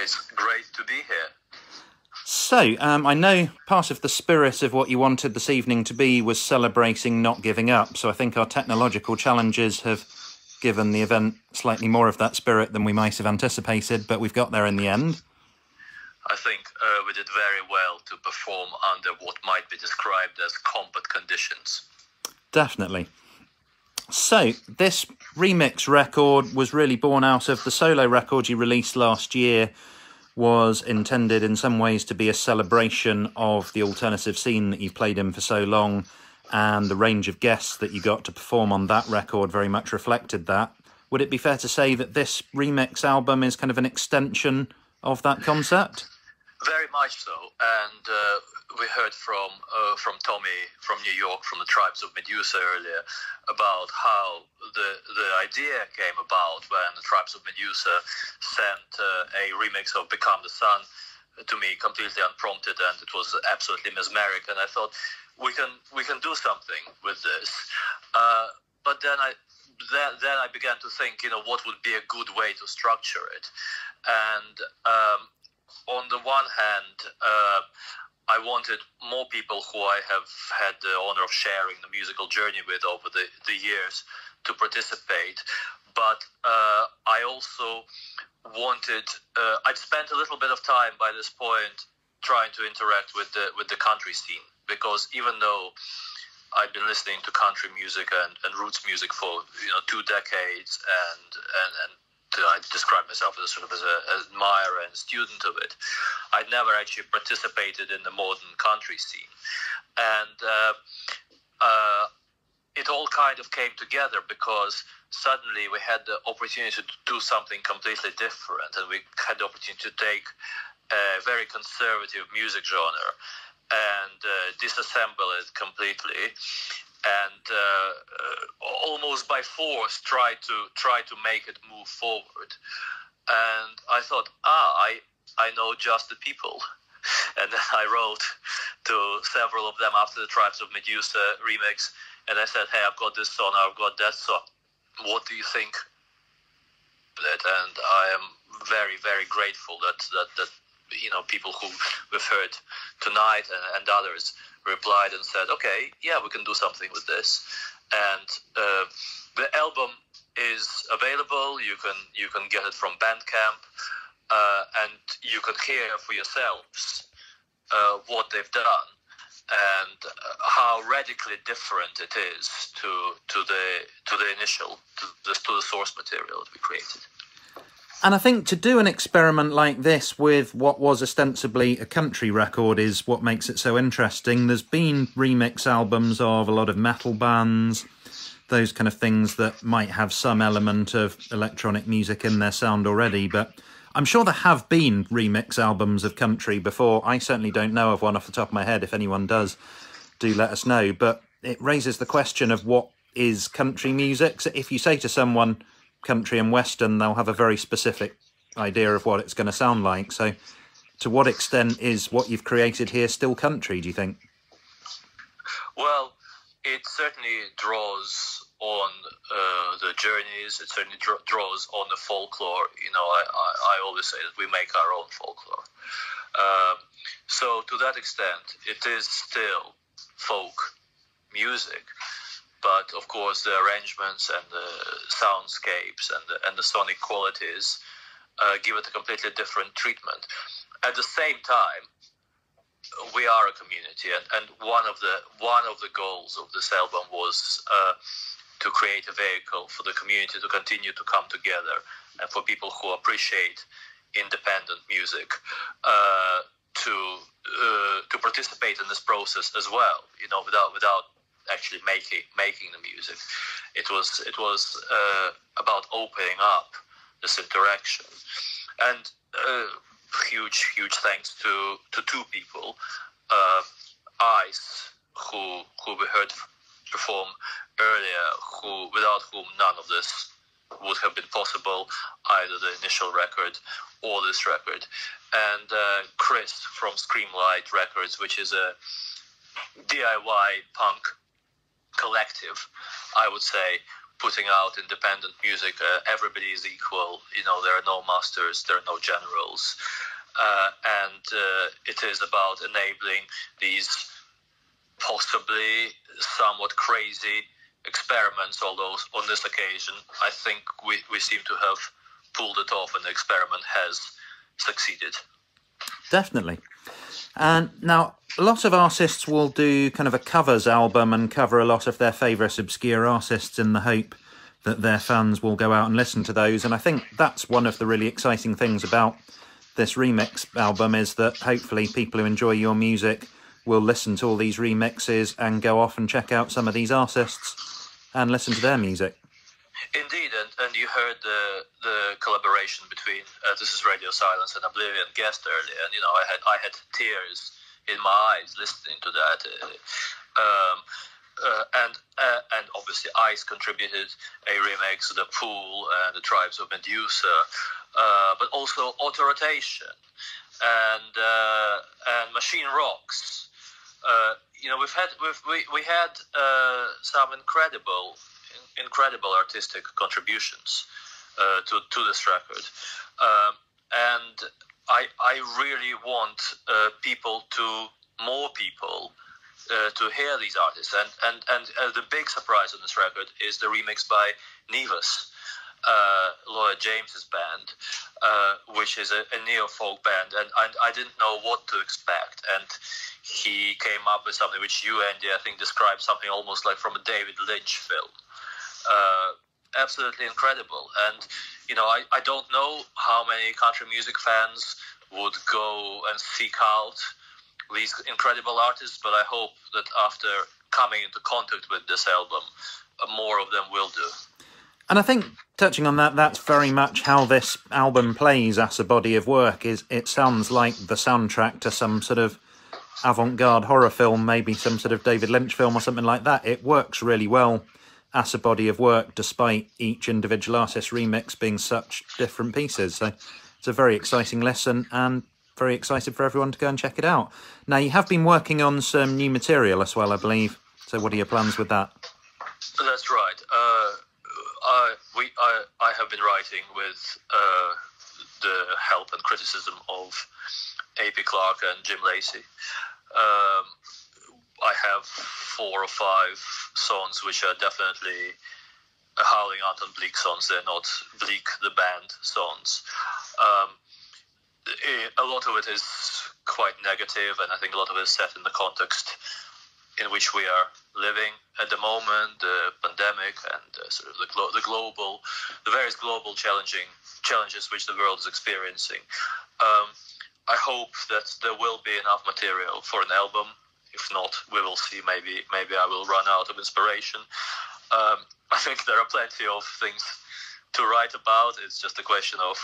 It's great to be here. So, I know part of the spirit of what you wanted this evening to be was celebrating not giving up. So I think our technological challenges have given the event slightly more of that spirit than we might have anticipated, but we've got there in the end. I think we did very well to perform under what might be described as combat conditions. Definitely. So, this remix record was really born out of the solo record you released last year, was intended in some ways to be a celebration of the alternative scene that you've played in for so long, and the range of guests that you got to perform on that record very much reflected that. Would it be fair to say that this remix album is kind of an extension of that concept? Very much so, and we heard from Tommy from New York, from the Tribes of Medusa earlier, about how the idea came about when the Tribes of Medusa sent a remix of Become the Sun to me completely unprompted, and it was absolutely mesmeric. And I thought we can do something with this. But then I began to think, what would be a good way to structure it, and on the one hand, I wanted more people who I have had the honor of sharing the musical journey with over the years to participate. But I also wanted, I'd spent a little bit of time by this point trying to interact with the country scene, because even though I've been listening to country music and roots music for 2 decades, and I describe myself as sort of as an admirer and student of it, I'd never actually participated in the modern country scene. And it all kind of came together because suddenly we had the opportunity to do something completely different, and we had the opportunity to take a very conservative music genre and disassemble it completely, and almost by force try to make it move forward. And I thought, I know just the people. And then I wrote to several of them after the Tribes of Medusa remix, and I said, hey, I've got this song, I've got that song. What do you think? it, and I am very, very grateful that people who we've heard tonight and others replied and said, okay, yeah, we can do something with this. And the album is available. You can get it from Bandcamp, and you can hear for yourselves what they've done and how radically different it is to the source material that we created. And I think to do an experiment like this with what was ostensibly a country record is what makes it so interesting. There's been remix albums of a lot of metal bands, those kind of things that might have some element of electronic music in their sound already, but I'm sure there have been remix albums of country before. I certainly don't know of one off the top of my head. If anyone does, do let us know. But it raises the question of what is country music. So if you say to someone country and western, they'll have a very specific idea of what it's going to sound like. So to what extent is what you've created here still country, do you think? Well, it certainly draws on the journeys. It certainly draws on the folklore. I always say that we make our own folklore. So to that extent, it is still folk music. But of course, the arrangements and the soundscapes and the sonic qualities give it a completely different treatment. At the same time, we are a community, and one of the goals of this album was to create a vehicle for the community to continue to come together, and for people who appreciate independent music to participate in this process as well. Without actually making the music. It was about opening up this interaction, and huge thanks to two people, Ice, who we heard perform earlier, without whom none of this would have been possible, either the initial record or this record, and Chris from Screamlight Records, which is a DIY punk collective, I would say, putting out independent music. Everybody is equal. There are no masters, there are no generals, and it is about enabling these possibly somewhat crazy experiments. Although on this occasion, I think we seem to have pulled it off, and the experiment has succeeded. Definitely. And now, lots of artists will do kind of a covers album and cover a lot of their favourite obscure artists in the hope that their fans will go out and listen to those. And I think that's one of the really exciting things about this remix album, is that hopefully people who enjoy your music will listen to all these remixes and go off and check out some of these artists and listen to their music. Indeed, and you heard the collaboration between This Is Radio Silence and Oblivion guest earlier, and I had tears in my eyes listening to that, and obviously Ice contributed a remix, The Pool and the Tribes of Medusa, but also Auto Rotation and Machine Rocks. We had some incredible artistic contributions to this record, and I really want more people to hear these artists, and the big surprise on this record is the remix by Nevis, Lloyd James's band, which is a neo-folk band, and I didn't know what to expect, and he came up with something which you, Andy, I think described something almost like from a David Lynch film. Absolutely incredible. And I don't know how many country music fans would go and seek out these incredible artists, but I hope that after coming into contact with this album, more of them will do. And I think, touching on that, that's very much how this album plays as a body of work. It sounds like the soundtrack to some sort of avant-garde horror film, maybe some sort of David Lynch film or something like that. It works really well as a body of work, despite each individual artist remix being such different pieces. So it's a very exciting listen, and very excited for everyone to go and check it out. Now, you have been working on some new material as well, I believe. So what are your plans with that? That's right. I have I've been writing with the help and criticism of A.P. Clarke and Jim Lacey. I have 4 or 5 songs which are definitely Howlin Anton Bleak songs. They're not Bleak the band songs. A lot of it is quite negative, and I think a lot of it is set in the context in which we are living at the moment, the pandemic and sort of the various global challenges which the world is experiencing. I hope that there will be enough material for an album. If not, we will see. Maybe I will run out of inspiration. I think there are plenty of things to write about. It's just a question of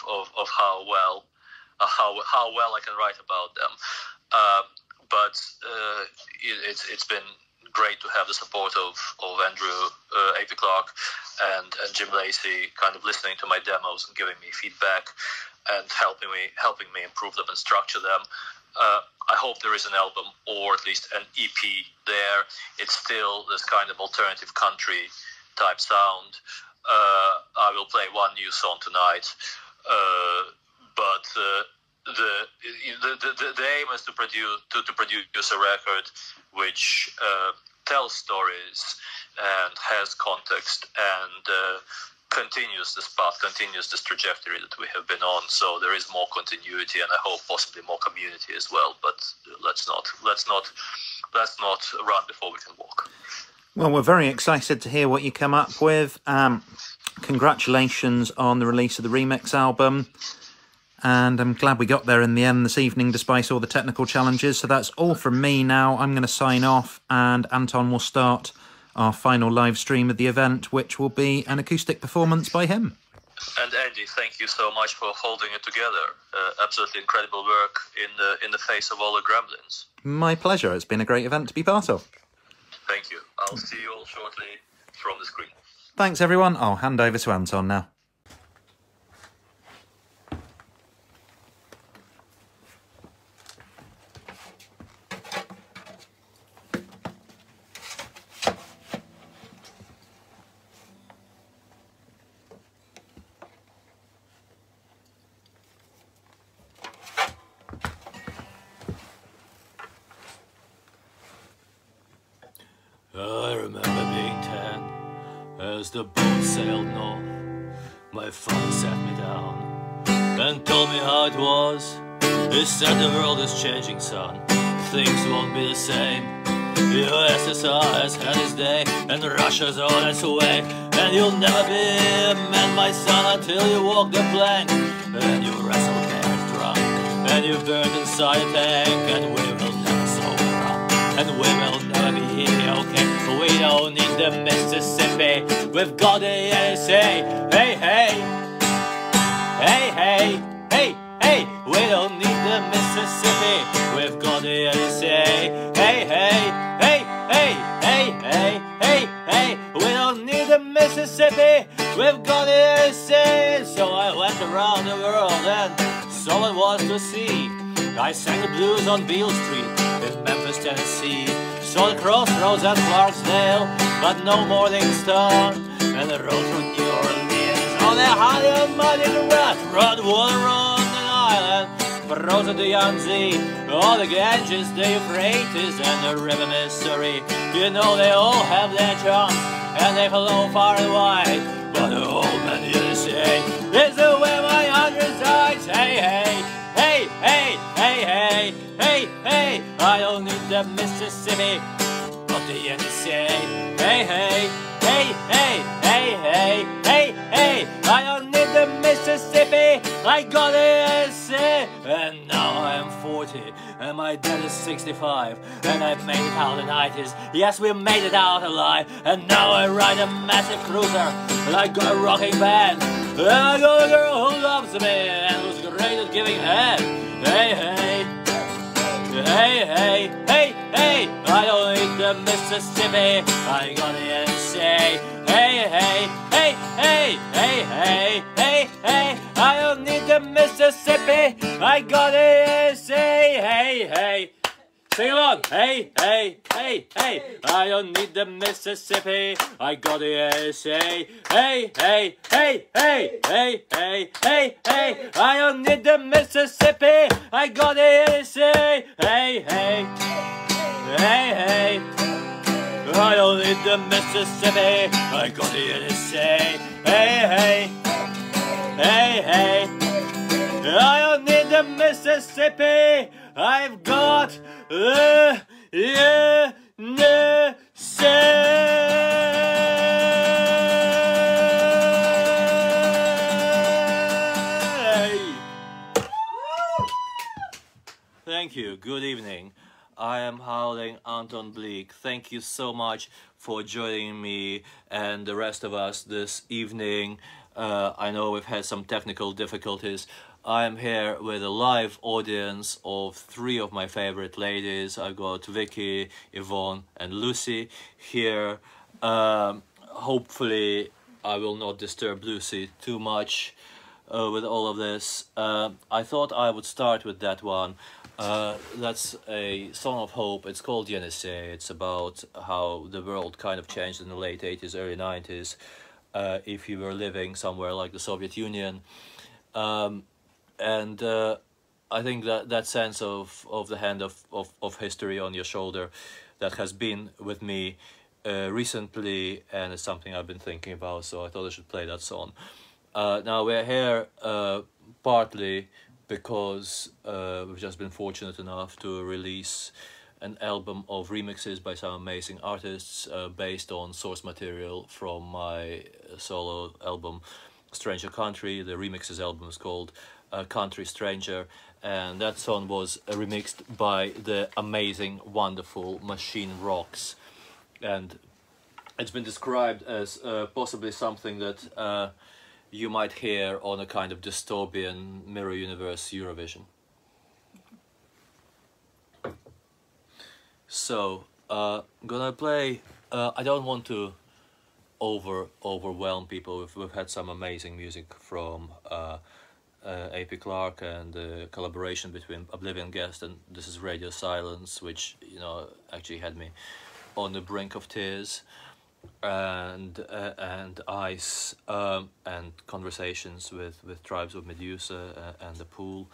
how well I can write about them. But it's been great to have the support of Andrew, A.P. Clarke, and Jim Lacey, kind of listening to my demos and giving me feedback and helping me improve them and structure them. I hope there is an album or at least an EP there. It's still this kind of alternative country type sound. I will play one new song tonight, but the aim is to produce a record which tells stories and has context and continues this path, continues this trajectory that we have been on. So there is more continuity, and I hope possibly more community as well. But let's not run before we can walk. Well, we're very excited to hear what you come up with. Congratulations on the release of the remix album. And I'm glad we got there in the end this evening, despite all the technical challenges. So that's all from me now. I'm going to sign off, and Anton will start our final live stream of the event, which will be an acoustic performance by him. And Andy, thank you so much for holding it together. Absolutely incredible work in the face of all the gremlins. My pleasure. It's been a great event to be part of. Thank you. I'll see you all shortly from the screen. Thanks, everyone. I'll hand over to Anton now. I remember being 10 as the boat sailed north. My father sat me down and told me how it was. He said the world is changing, son. Things won't be the same. The USSR has had its day and Russia's on its way. And you'll never be a man, my son, until you walk the plank. And you wrestle bears drunk, and you burned inside a tank. And we will never sober up, and we will never be okay. We don't need the Mississippi, we've got the NSA. Hey, hey, hey, hey, hey, hey. We don't need the Mississippi, we've got the NSA. Hey, hey, hey, hey, hey, hey, hey, hey. We don't need the Mississippi, we've got the NSA. So I went around the world and someone was to see. I sang the blues on Beale Street in Memphis, Tennessee. Saw the crossroads at Clarksdale, but no Morning Star. And the road through New Orleans on the high muddy rut water on an island, froze at the Yangtze, all the Ganges, the Euphrates, and the River Missouri. You know they all have their charms, and they flow far and wide. But the old man USA is the way my hundred sides. Hey, hey, hey, hey, hey, hey, hey, hey. I don't need the Mississippi, but the NSA. Hey, hey, hey, hey, hey, hey, hey, hey. I don't need the Mississippi, I got the NSA. And now I am 40, and my dad is 65, and I've made it out in the 90s. Yes, we made it out alive. And now I ride a massive cruiser, and I got a rocking band, and I got a girl who loves me and who's great at giving head. Hey, hey, hey, hey, hey, hey. I don't need the Mississippi, I got the NSA. Hey, hey, hey, hey, hey, hey, hey, hey. I don't need the Mississippi, I got the NSA. Hey, hey. Sing along! Hey, hey, hey, hey! I don't need the Mississippi, I got the SA. Hey, hey, hey, hey, hey, hey, hey, hey! I don't need the Mississippi, I got the SA. Hey, hey, hey, hey! I don't need the Mississippi, I got the NSA. Hey, hey, hey, hey! I don't need the Mississippi, I've got the NSA. Thank you, good evening. I am Howlin Anton Bleak. Thank you so much for joining me and the rest of us this evening. I know we've had some technical difficulties. I am here with a live audience of 3 of my favorite ladies. I've got Vicky, Yvonne and Lucy here. Hopefully I will not disturb Lucy too much with all of this. I thought I would start with that one. That's a song of hope. It's called Yenisei. It's about how the world kind of changed in the late 80s, early 90s, if you were living somewhere like the Soviet Union. And I think that sense of the hand of history on your shoulder that has been with me recently, and it's something I've been thinking about, so I thought I should play that song. Now we're here partly because we've just been fortunate enough to release an album of remixes by some amazing artists based on source material from my solo album Stranger Country. The remixes album is called Country Stranger, and that song was remixed by the amazing, wonderful Machine Rocks, and it's been described as possibly something that you might hear on a kind of dystopian mirror universe Eurovision. So I'm gonna play. I don't want to overwhelm people. We've had some amazing music from AP Clark and the collaboration between Oblivion Guest and This Is Radio Silence, which, you know, actually had me on the brink of tears, and Ice, and conversations with Tribes of Medusa and The Pool.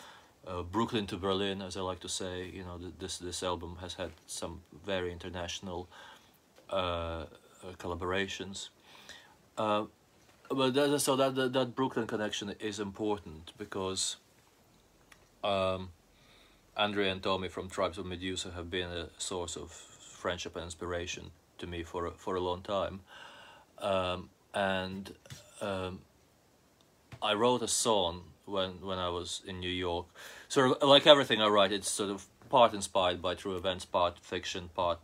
Brooklyn to Berlin, as I like to say. You know, this album has had some very international collaborations. But so that Brooklyn connection is important because Andrea and Tommy from Tribes of Medusa have been a source of friendship and inspiration to me for a long time. I wrote a song when I was in New York. So like everything I write, it's sort of part inspired by true events, part fiction, part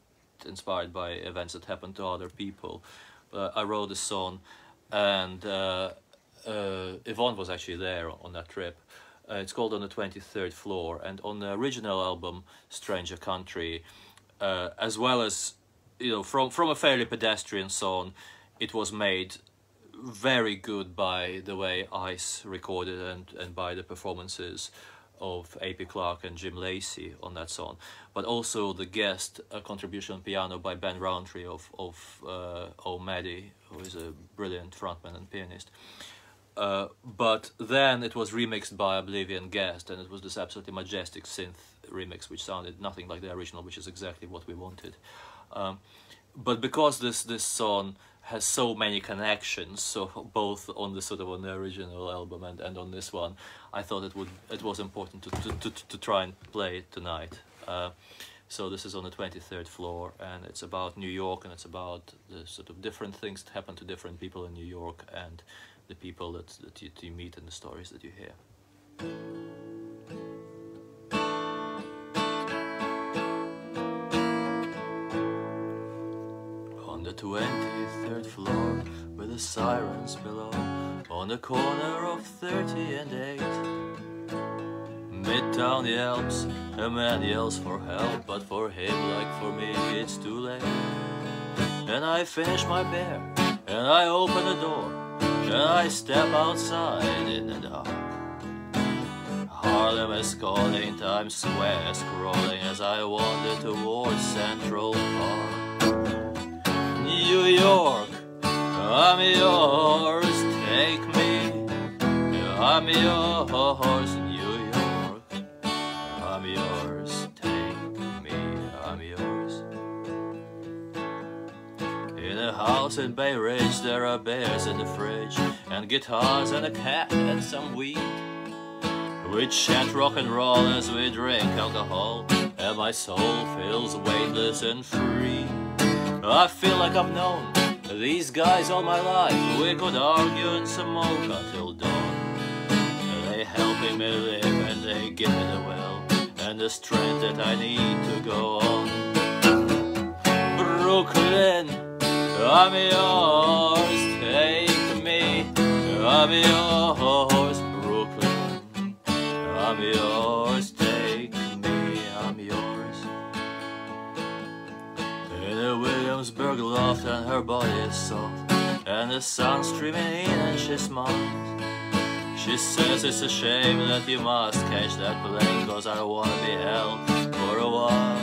inspired by events that happened to other people. But I wrote a song, and Yvonne was actually there on that trip. It's called On the 23rd Floor, and on the original album Stranger Country, as well as, you know, from a fairly pedestrian song, it was made very good by the way Ice recorded and by the performances of AP Clark and Jim Lacey on that song, but also the guest contribution on piano by Ben Roundtree of O'Maddy, who is a brilliant frontman and pianist. But then it was remixed by Oblivion Guest, and it was this absolutely majestic synth remix which sounded nothing like the original, which is exactly what we wanted. But because this song has so many connections, so both on the original album and on this one, I thought it was important to try and play it tonight. So this is On the 23rd Floor, and it's about New York, and it's about the sort of different things that happen to different people in New York, and the people that you meet and the stories that you hear. On the 23rd floor, with the sirens below, on the corner of 30 and 8, Midtown yelps, a man yells for help, but for him, like for me, it's too late. And I finish my beer, and I open the door, and I step outside in the dark. Harlem is calling, Times Square scrolling as I wander towards Central Park. New York, I'm yours, take me. I'm yours, New York. I'm yours, take me. I'm yours. In a house in Bay Ridge, there are bears in the fridge, and guitars and a cat and some weed. We chat rock and roll as we drink alcohol, and my soul feels weightless and free. I feel like I've known these guys all my life. We could argue and smoke until dawn. They helping me live and they give me the will and the strength that I need to go on. Brooklyn, I'm yours, take me. I'm yours, Brooklyn. I'm yours, take me. I'm yours. In a Williamsburg loft and her body is soft, and the sun's streaming in and she smiles. She says it's a shame that you must catch that plane, cause I wanna be held for a while.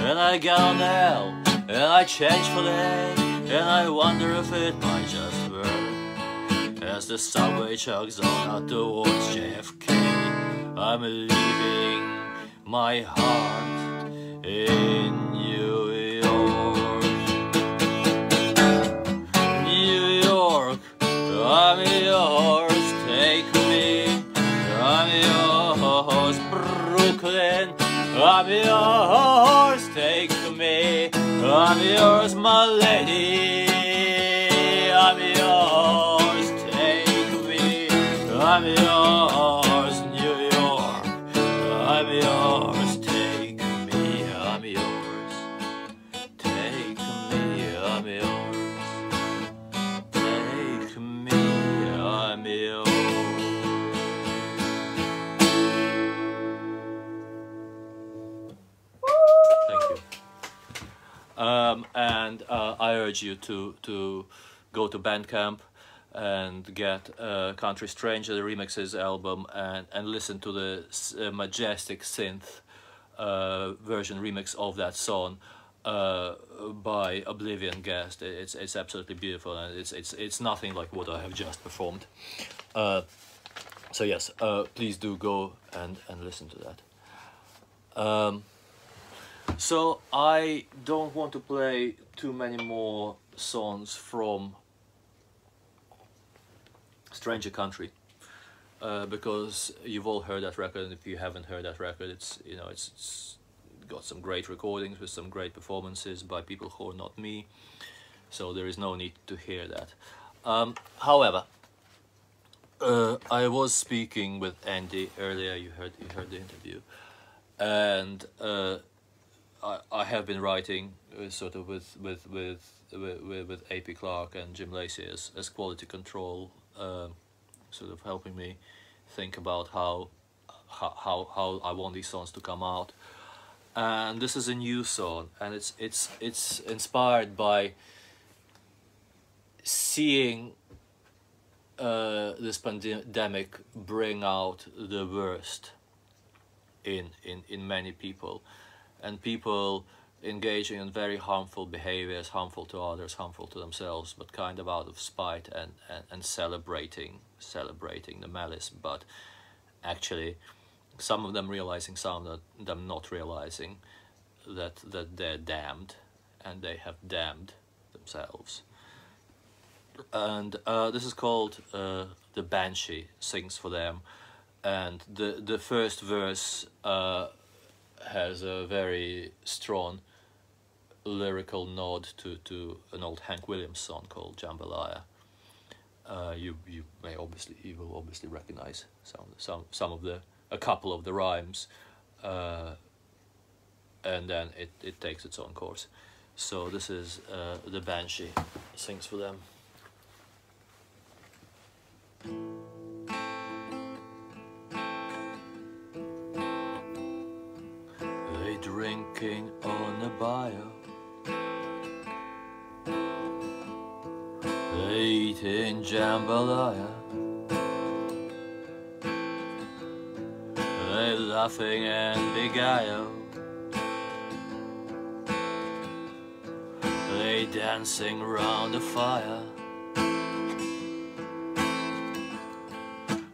And I get on the L, and I change for the A, and I wonder if it might just work. As the subway chugs on out towards JFK, I'm leaving my heart in New York. New York, I'm yours, take me. I'm yours, Brooklyn. I'm yours, take me. I'm yours, my lady. I'm yours, take me. I'm yours, New York. I'm yours, take me. I'm yours, take me. I'm yours, take me. I'm yours. Thank you. And I urge you to go to Bandcamp and get Country Stranger, the Remixes album, and listen to the majestic synth version remix of that song by Oblivion Guest. It's absolutely beautiful, and it's nothing like what I have just performed. So yes, please do go and listen to that. So I don't want to play too many more songs from Stranger Country because you've all heard that record, and if you haven't heard that record, it's got some great recordings with some great performances by people who are not me. So there is no need to hear that. However, I was speaking with Andy earlier. You heard the interview, and I have been writing sort of with AP Clark and Jim Lacey as quality control, sort of helping me think about how I want these songs to come out. And this is a new song, and it's inspired by seeing this pandemic bring out the worst in many people, and people engaging in very harmful behaviors, harmful to others, harmful to themselves, but kind of out of spite and celebrating the malice, but actually some of them realizing, some of them not realizing that they're damned, and they have damned themselves. And this is called The Banshee Sings for Them, and the first verse has a very strong lyrical nod to an old Hank Williams song called Jambalaya. You will obviously recognize a couple of the rhymes, and then it takes its own course. So this is The Banshee Sings for Them. They drinking on a bio, they eating jambalaya, laughing and beguiled. They dancing round the fire,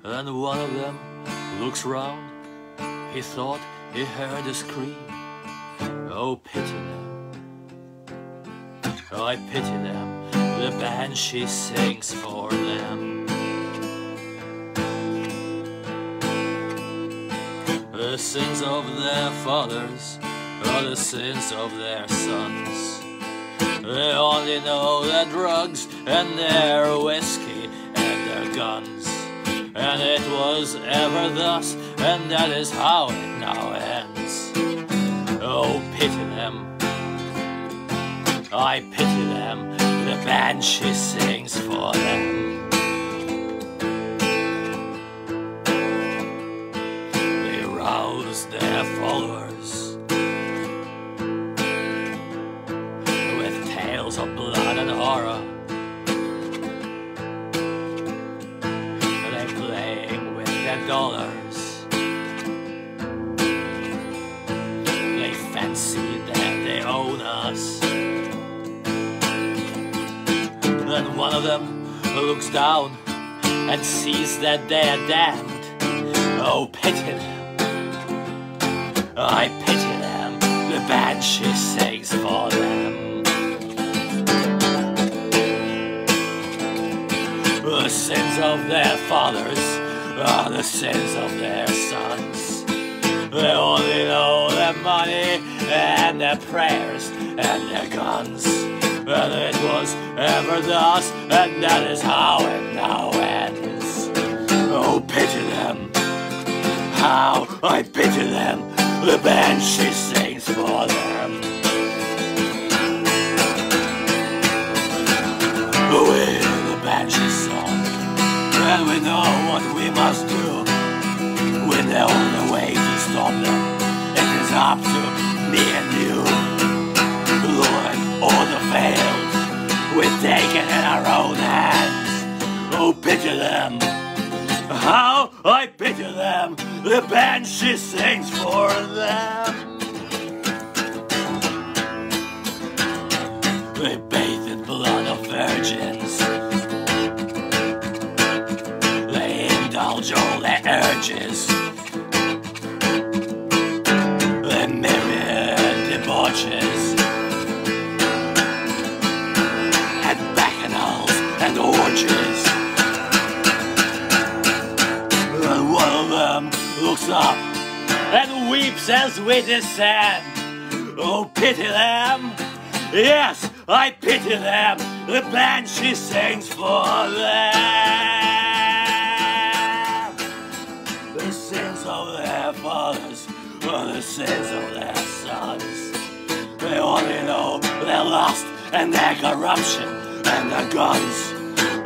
and one of them looks round. He thought he heard a scream. Oh, pity them, I pity them. The banshee sings for them. The sins of their fathers are the sins of their sons. They only know their drugs and their whiskey and their guns. And it was ever thus, and that is how it now ends. Oh, pity them, I pity them. The banshee sings for them. They rouse their followers with tales of blood and horror. They're playing with their dollars. They fancy that they own us. Then one of them looks down and sees that they are damned. Oh, pity them, I pity them. The banshee sings for them. The sins of their fathers are the sins of their sons. They only know their money and their prayers and their guns. And it was ever thus, and that is how it now ends. Oh, pity them, how I pity them. The banshee sings for them. We're the banshee song, and we know what we must do. We know the way to stop them. It is up to me and you. Lord, all the failed, we take it in our own hands. Oh, pity them, how I pity them. The banshee sings for them. They bathe in blood of virgins. They indulge all their urges. They myriad debauches and bacchanals and orgies. And one of them looks up and weeps as we descend. Oh, pity them, yes, I pity them. The banshee sings for them. The sins of their fathers are the sins of their sons. They only know their lust and their corruption and their guns.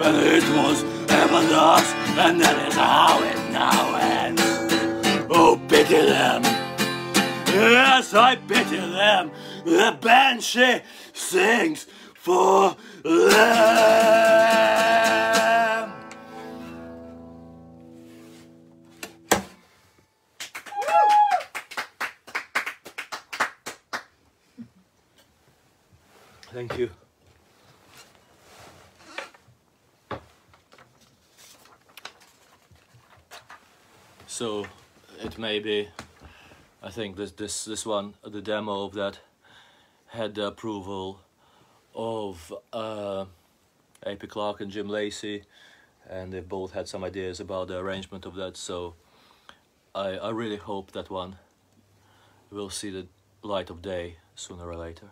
And it was ever thus, and that is how it now ends. Oh, pity them, yes, I pity them. The banshee sings for them. Thank you. So it may be, I think this one, the demo of that, had the approval of A.P. Clarke and Jim Lacey, and they both had some ideas about the arrangement of that. So I really hope that one will see the light of day sooner or later.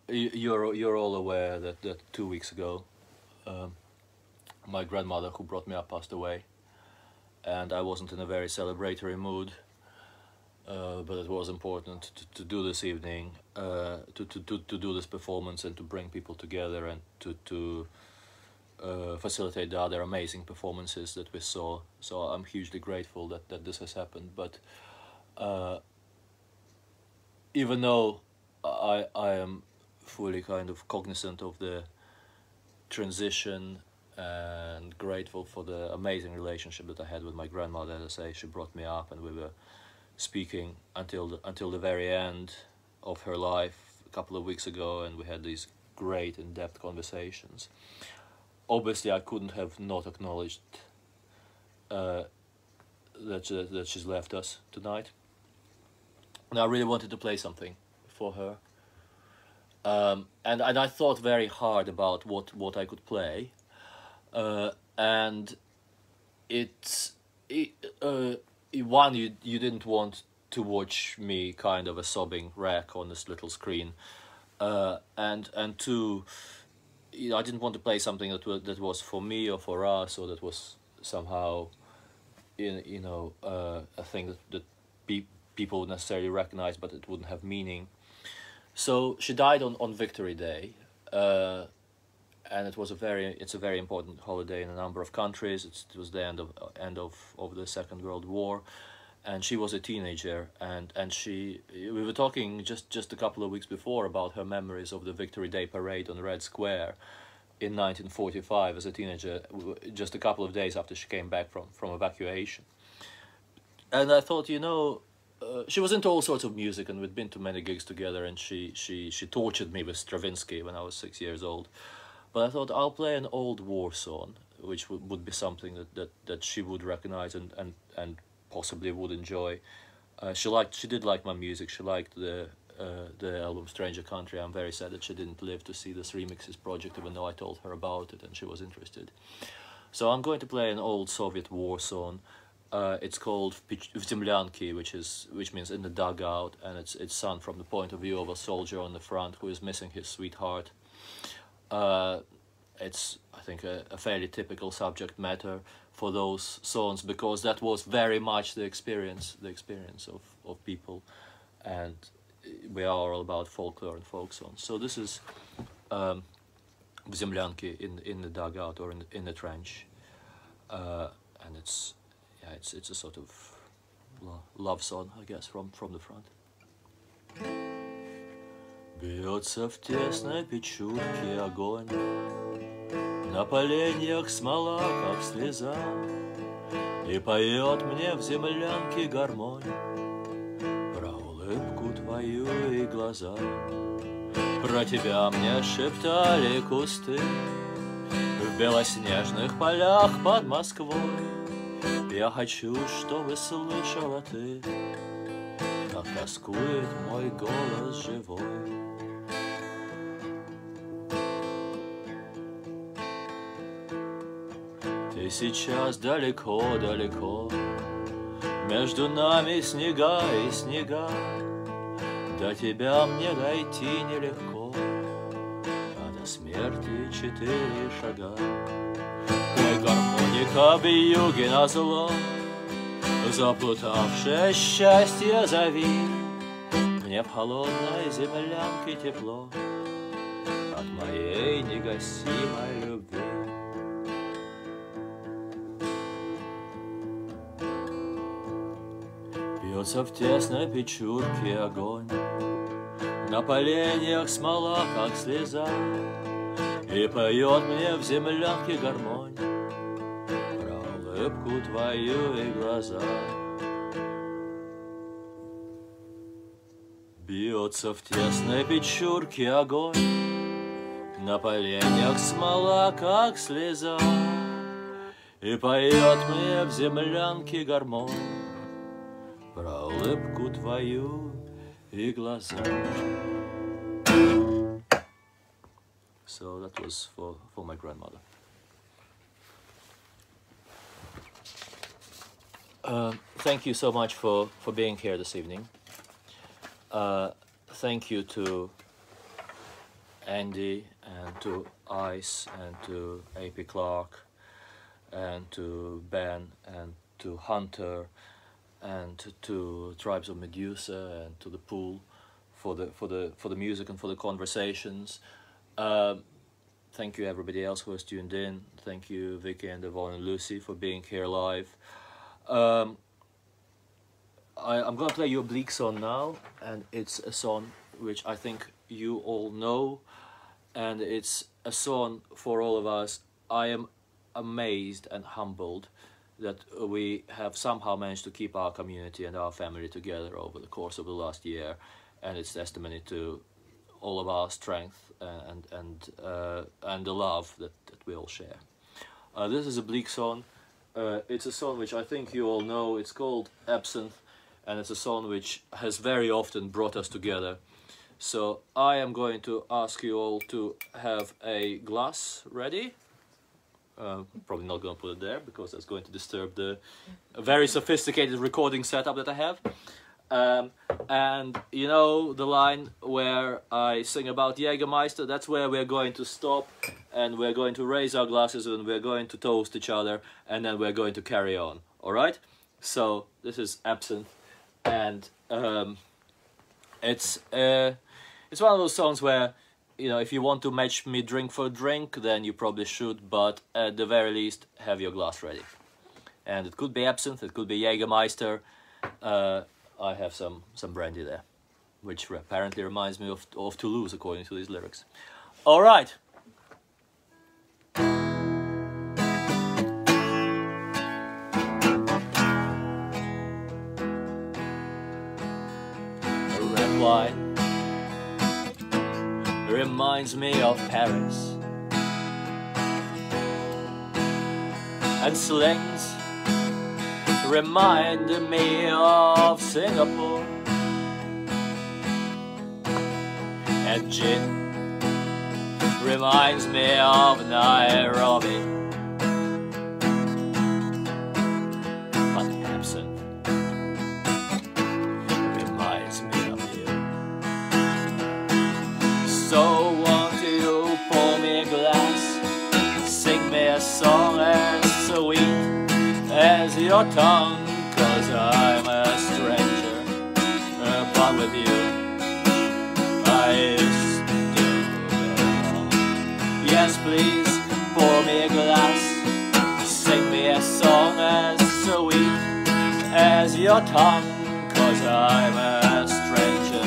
You're all aware that 2 weeks ago, my grandmother, who brought me up, passed away, and I wasn't in a very celebratory mood. But it was important to do this evening, to do this performance, and to bring people together, and to facilitate the other amazing performances that we saw. So I'm hugely grateful that this has happened. But even though I am fully kind of cognizant of the transition and grateful for the amazing relationship that I had with my grandmother. As I say, she brought me up, and we were speaking until the very end of her life a couple of weeks ago, and we had these great in-depth conversations. Obviously, I couldn't have not acknowledged that she's left us tonight, and I really wanted to play something for her. And I thought very hard about what I could play, and one, you didn't want to watch me kind of a sobbing wreck on this little screen, and two, I didn't want to play something that was for me or for us, or that was somehow a thing that people would necessarily recognize, but it wouldn't have meaning. So she died on Victory Day, and it's a very important holiday in a number of countries. It was the end of the Second World War, and she was a teenager, and we were talking just a couple of weeks before about her memories of the Victory Day parade on Red Square in 1945 as a teenager, just a couple of days after she came back from evacuation. And I thought, she was into all sorts of music, and we'd been to many gigs together, and she tortured me with Stravinsky when I was 6 years old. But I thought I'll play an old war song, which would be something that she would recognize and possibly would enjoy. She did like my music. She liked the album Stranger Country. I'm very sad that she didn't live to see this remixes project, even though I told her about it and she was interested. So I'm going to play an old Soviet war song. It's called "В землянке," which means in the dugout, and it's sung from the point of view of a soldier on the front who is missing his sweetheart. It's, I think, a fairly typical subject matter for those songs, because that was very much the experience of people, and we are all about folklore and folk songs. So this is "В землянке," in the dugout or in the trench, and it's a sort of love song, I guess, from the front. Бьется в тесной печурке огонь, на поленьях смола, как слеза, и поет мне в землянке гармонь про улыбку твою и глаза. Про тебя мне шептали кусты в белоснежных полях под Москвой. Я хочу, чтобы слышала ты, как тоскует мой голос живой. Ты сейчас далеко-далеко, между нами снега и снега, до тебя мне дойти нелегко, а до смерти 4 шага. Ой, гармоника в юге назло, заплутавшее счастье зови, мне в холодной землянке тепло от моей негасимой любви. Бьется в тесной печурке огонь, на поленьях смола, как слеза, и поет мне в землянке гармонь про улыбку твою и глаза. Бьется в тесной печурке огонь, на поленьях смола, как слеза, и поет мне в землянке гармонь про улыбку твою и глаза. So that was for my grandmother. Thank you so much for being here this evening. Thank you to Andy and to Ice and to AP Clark and to Ben and to Hunter and to Tribes of Medusa and to the Pool for the music and for the conversations. Thank you everybody else who has tuned in. Thank you Vicky and Yvonne and Lucy for being here live. I'm going to play you a Bleak song now, and it's a song which I think you all know, and it's a song for all of us. I am amazed and humbled that we have somehow managed to keep our community and our family together over the course of the last year, and it's testimony to all of our strength and the love that we all share. This is a Bleak song. It's a song which I think you all know. It's called Absinthe, and it's a song which has very often brought us together. So I am going to ask you all to have a glass ready. Probably not going to put it there because that's going to disturb the very sophisticated recording setup that I have. And you know the line where I sing about Jägermeister? That's where we're going to stop, and we're going to raise our glasses and we're going to toast each other, and then we're going to carry on. All right? So this is Absinthe, and it's one of those songs where, you know, if you want to match me drink for drink, then you probably should, but at the very least, have your glass ready. And it could be Absinthe, it could be Jägermeister. I have some brandy there, which apparently reminds me of Toulouse, according to these lyrics. All right. Red wine reminds me of Paris, and slings reminded me of Singapore, and gin reminds me of Nairobi, but absinthe reminds me of you. So won't you pour me a glass, sing me a song as sweet as your tongue, 'cause I'm a stranger, but with you I still belong. Yes, please, pour me a glass, sing me a song as sweet as your tongue, 'cause I'm a stranger,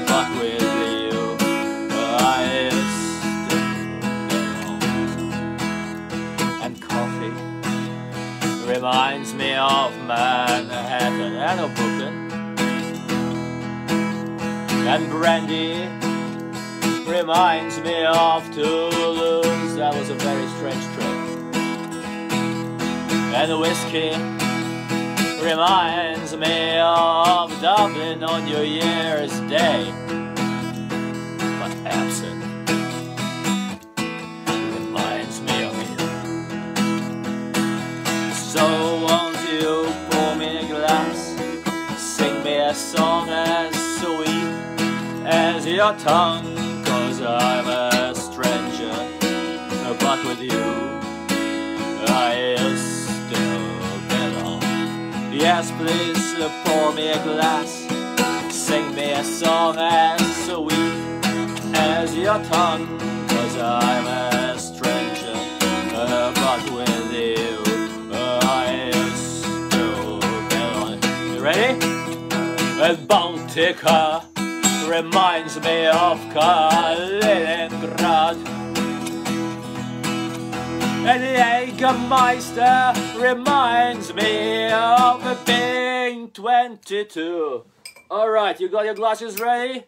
but with you I still belong. And coffee reminds me of Manhattan and of Brooklyn, and brandy reminds me of Toulouse. That was a very strange trip. And whiskey reminds me of Dublin on New Year's Day, but absinthe reminds me of you. So won't you pour me a glass, sing me a song as sweet as your tongue, 'cause I'm a stranger, but with you I still belong. Yes, please, pour me a glass, sing me a song as sweet as your tongue, 'cause I'm a stranger, but with you I still belong. You ready? And Baltica reminds me of Kaliningrad, and Jägermeister reminds me of being 22. All right, you got your glasses ready?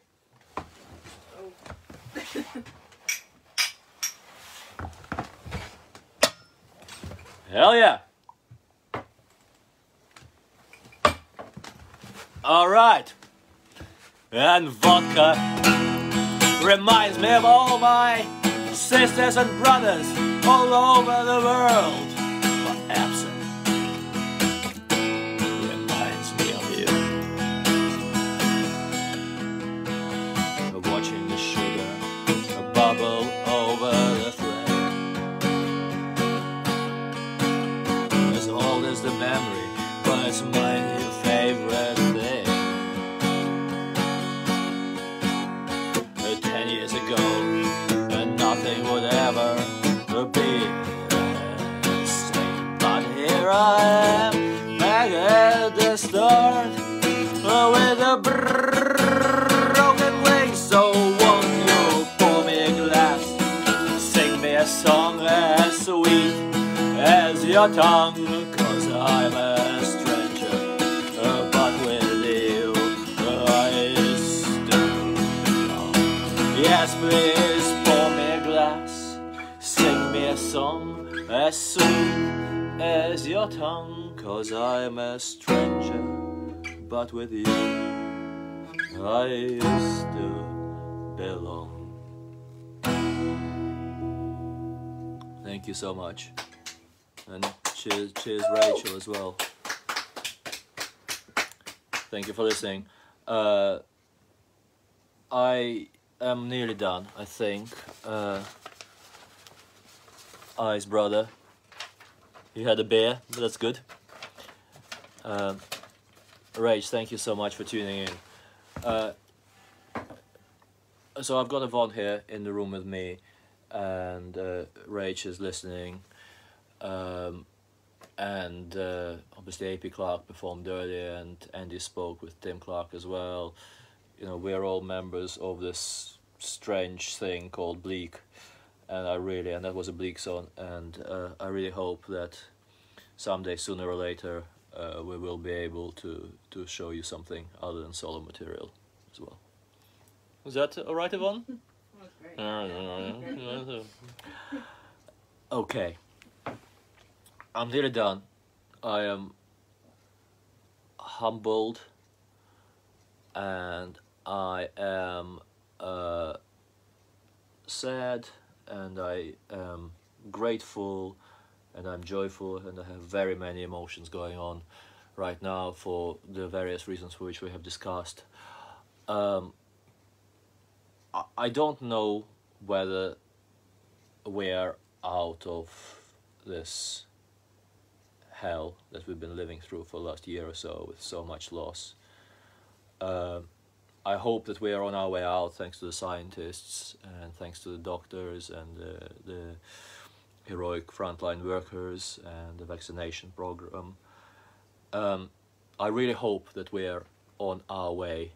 Hell yeah! All right. And vodka reminds me of all my sisters and brothers all over the world. But absinthe reminds me of you. Watching the sugar bubble over the flame, as old as the memory, but it's my new favorite thing. 10 years ago, and nothing would ever be the same. But here I am, back at the start, with a broken wing. So won't you pour me a glass, sing me a song as sweet your tongue, 'cause I'm a stranger, but with you I still belong. Yes, please pour me a glass, sing me a song as sweet as your tongue, 'cause I'm a stranger, but with you I still belong. Thank you so much, and cheers Rachel as well. Thank you for listening. I am nearly done, I think. Ice brother, you had a beer, but that's good. Rach, thank you so much for tuning in. So I've got Yvonne here in the room with me, and Rach is listening, and obviously AP Clark performed earlier, and Andy spoke with Tim Clark as well. You know, we're all members of this strange thing called Bleak, and that was a Bleak song, and I really hope that someday, sooner or later, we will be able to show you something other than solo material as well. Was that alright, Yvonne? Okay, I'm nearly done. I am humbled, and I am sad, and I am grateful, and I'm joyful, and I have very many emotions going on right now for the various reasons for which we have discussed. I don't know whether we're out of this hell that we've been living through for the last year or so with so much loss. I hope that we are on our way out, thanks to the scientists and thanks to the doctors and the heroic frontline workers and the vaccination program. I really hope that we are on our way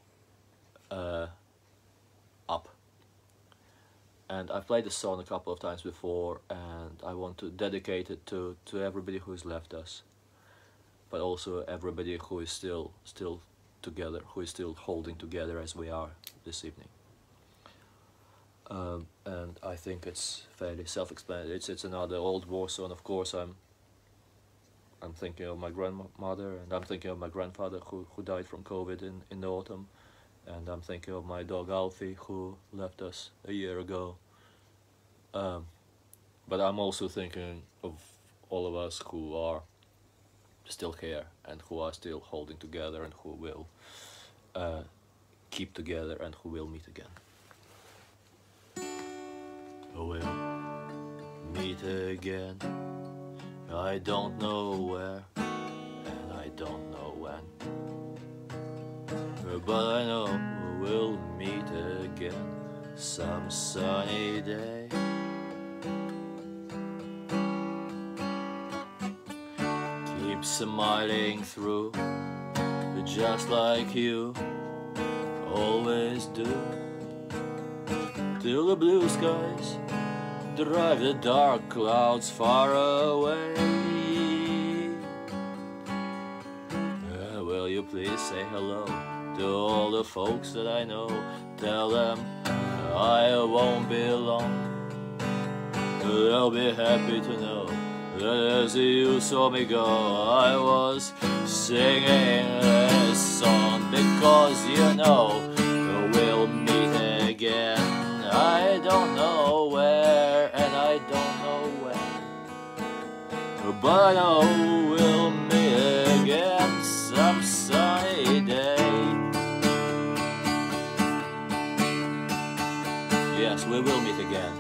up. And I've played this song a couple of times before, and I want to dedicate it to everybody who has left us, but also everybody who is still together, who is still holding together as we are this evening. And I think it's fairly self-explanatory. It's another old war song. Of course, I'm thinking of my grandmother, and I'm thinking of my grandfather who died from COVID in the autumn, and I'm thinking of my dog Alfie who left us a year ago. But I'm also thinking of all of us who are still here and who are still holding together and who will keep together and who will meet again. We'll meet again. I don't know where, and I don't know when, but I know we'll meet again some sunny day. Keep smiling through, just like you always do, till the blue skies drive the dark clouds far away. Will you please say hello to all the folks that I know? Tell them I won't be long. They'll be happy to know that as you saw me go, I was singing this song, because you know we'll meet again. I don't know where, and I don't know when, but I know we'll meet again some sunny day. Yes, we will meet again.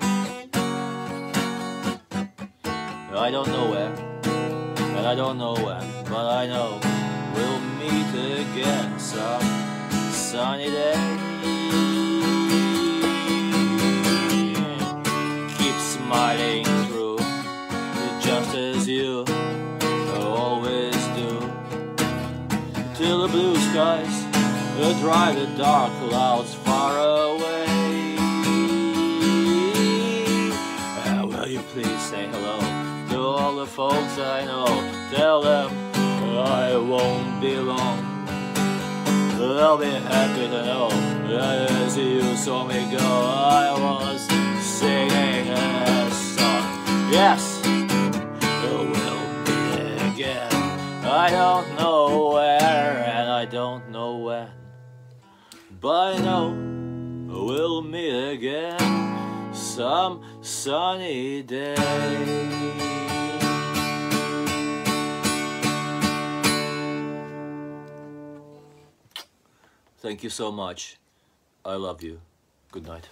I don't know where, and I don't know when, but I know we'll meet again some sunny day. Smiling through, just as you always do, till the blue skies drive the dark clouds far away. Will you please say hello to all all the folks I know. Tell them I won't be long. I'll be happy to know that as you saw me go, I was singing a song. Yes, we'll meet again. I don't know where and I don't know when, but I know we'll meet again some sunny day. Thank you so much. I love you. Good night.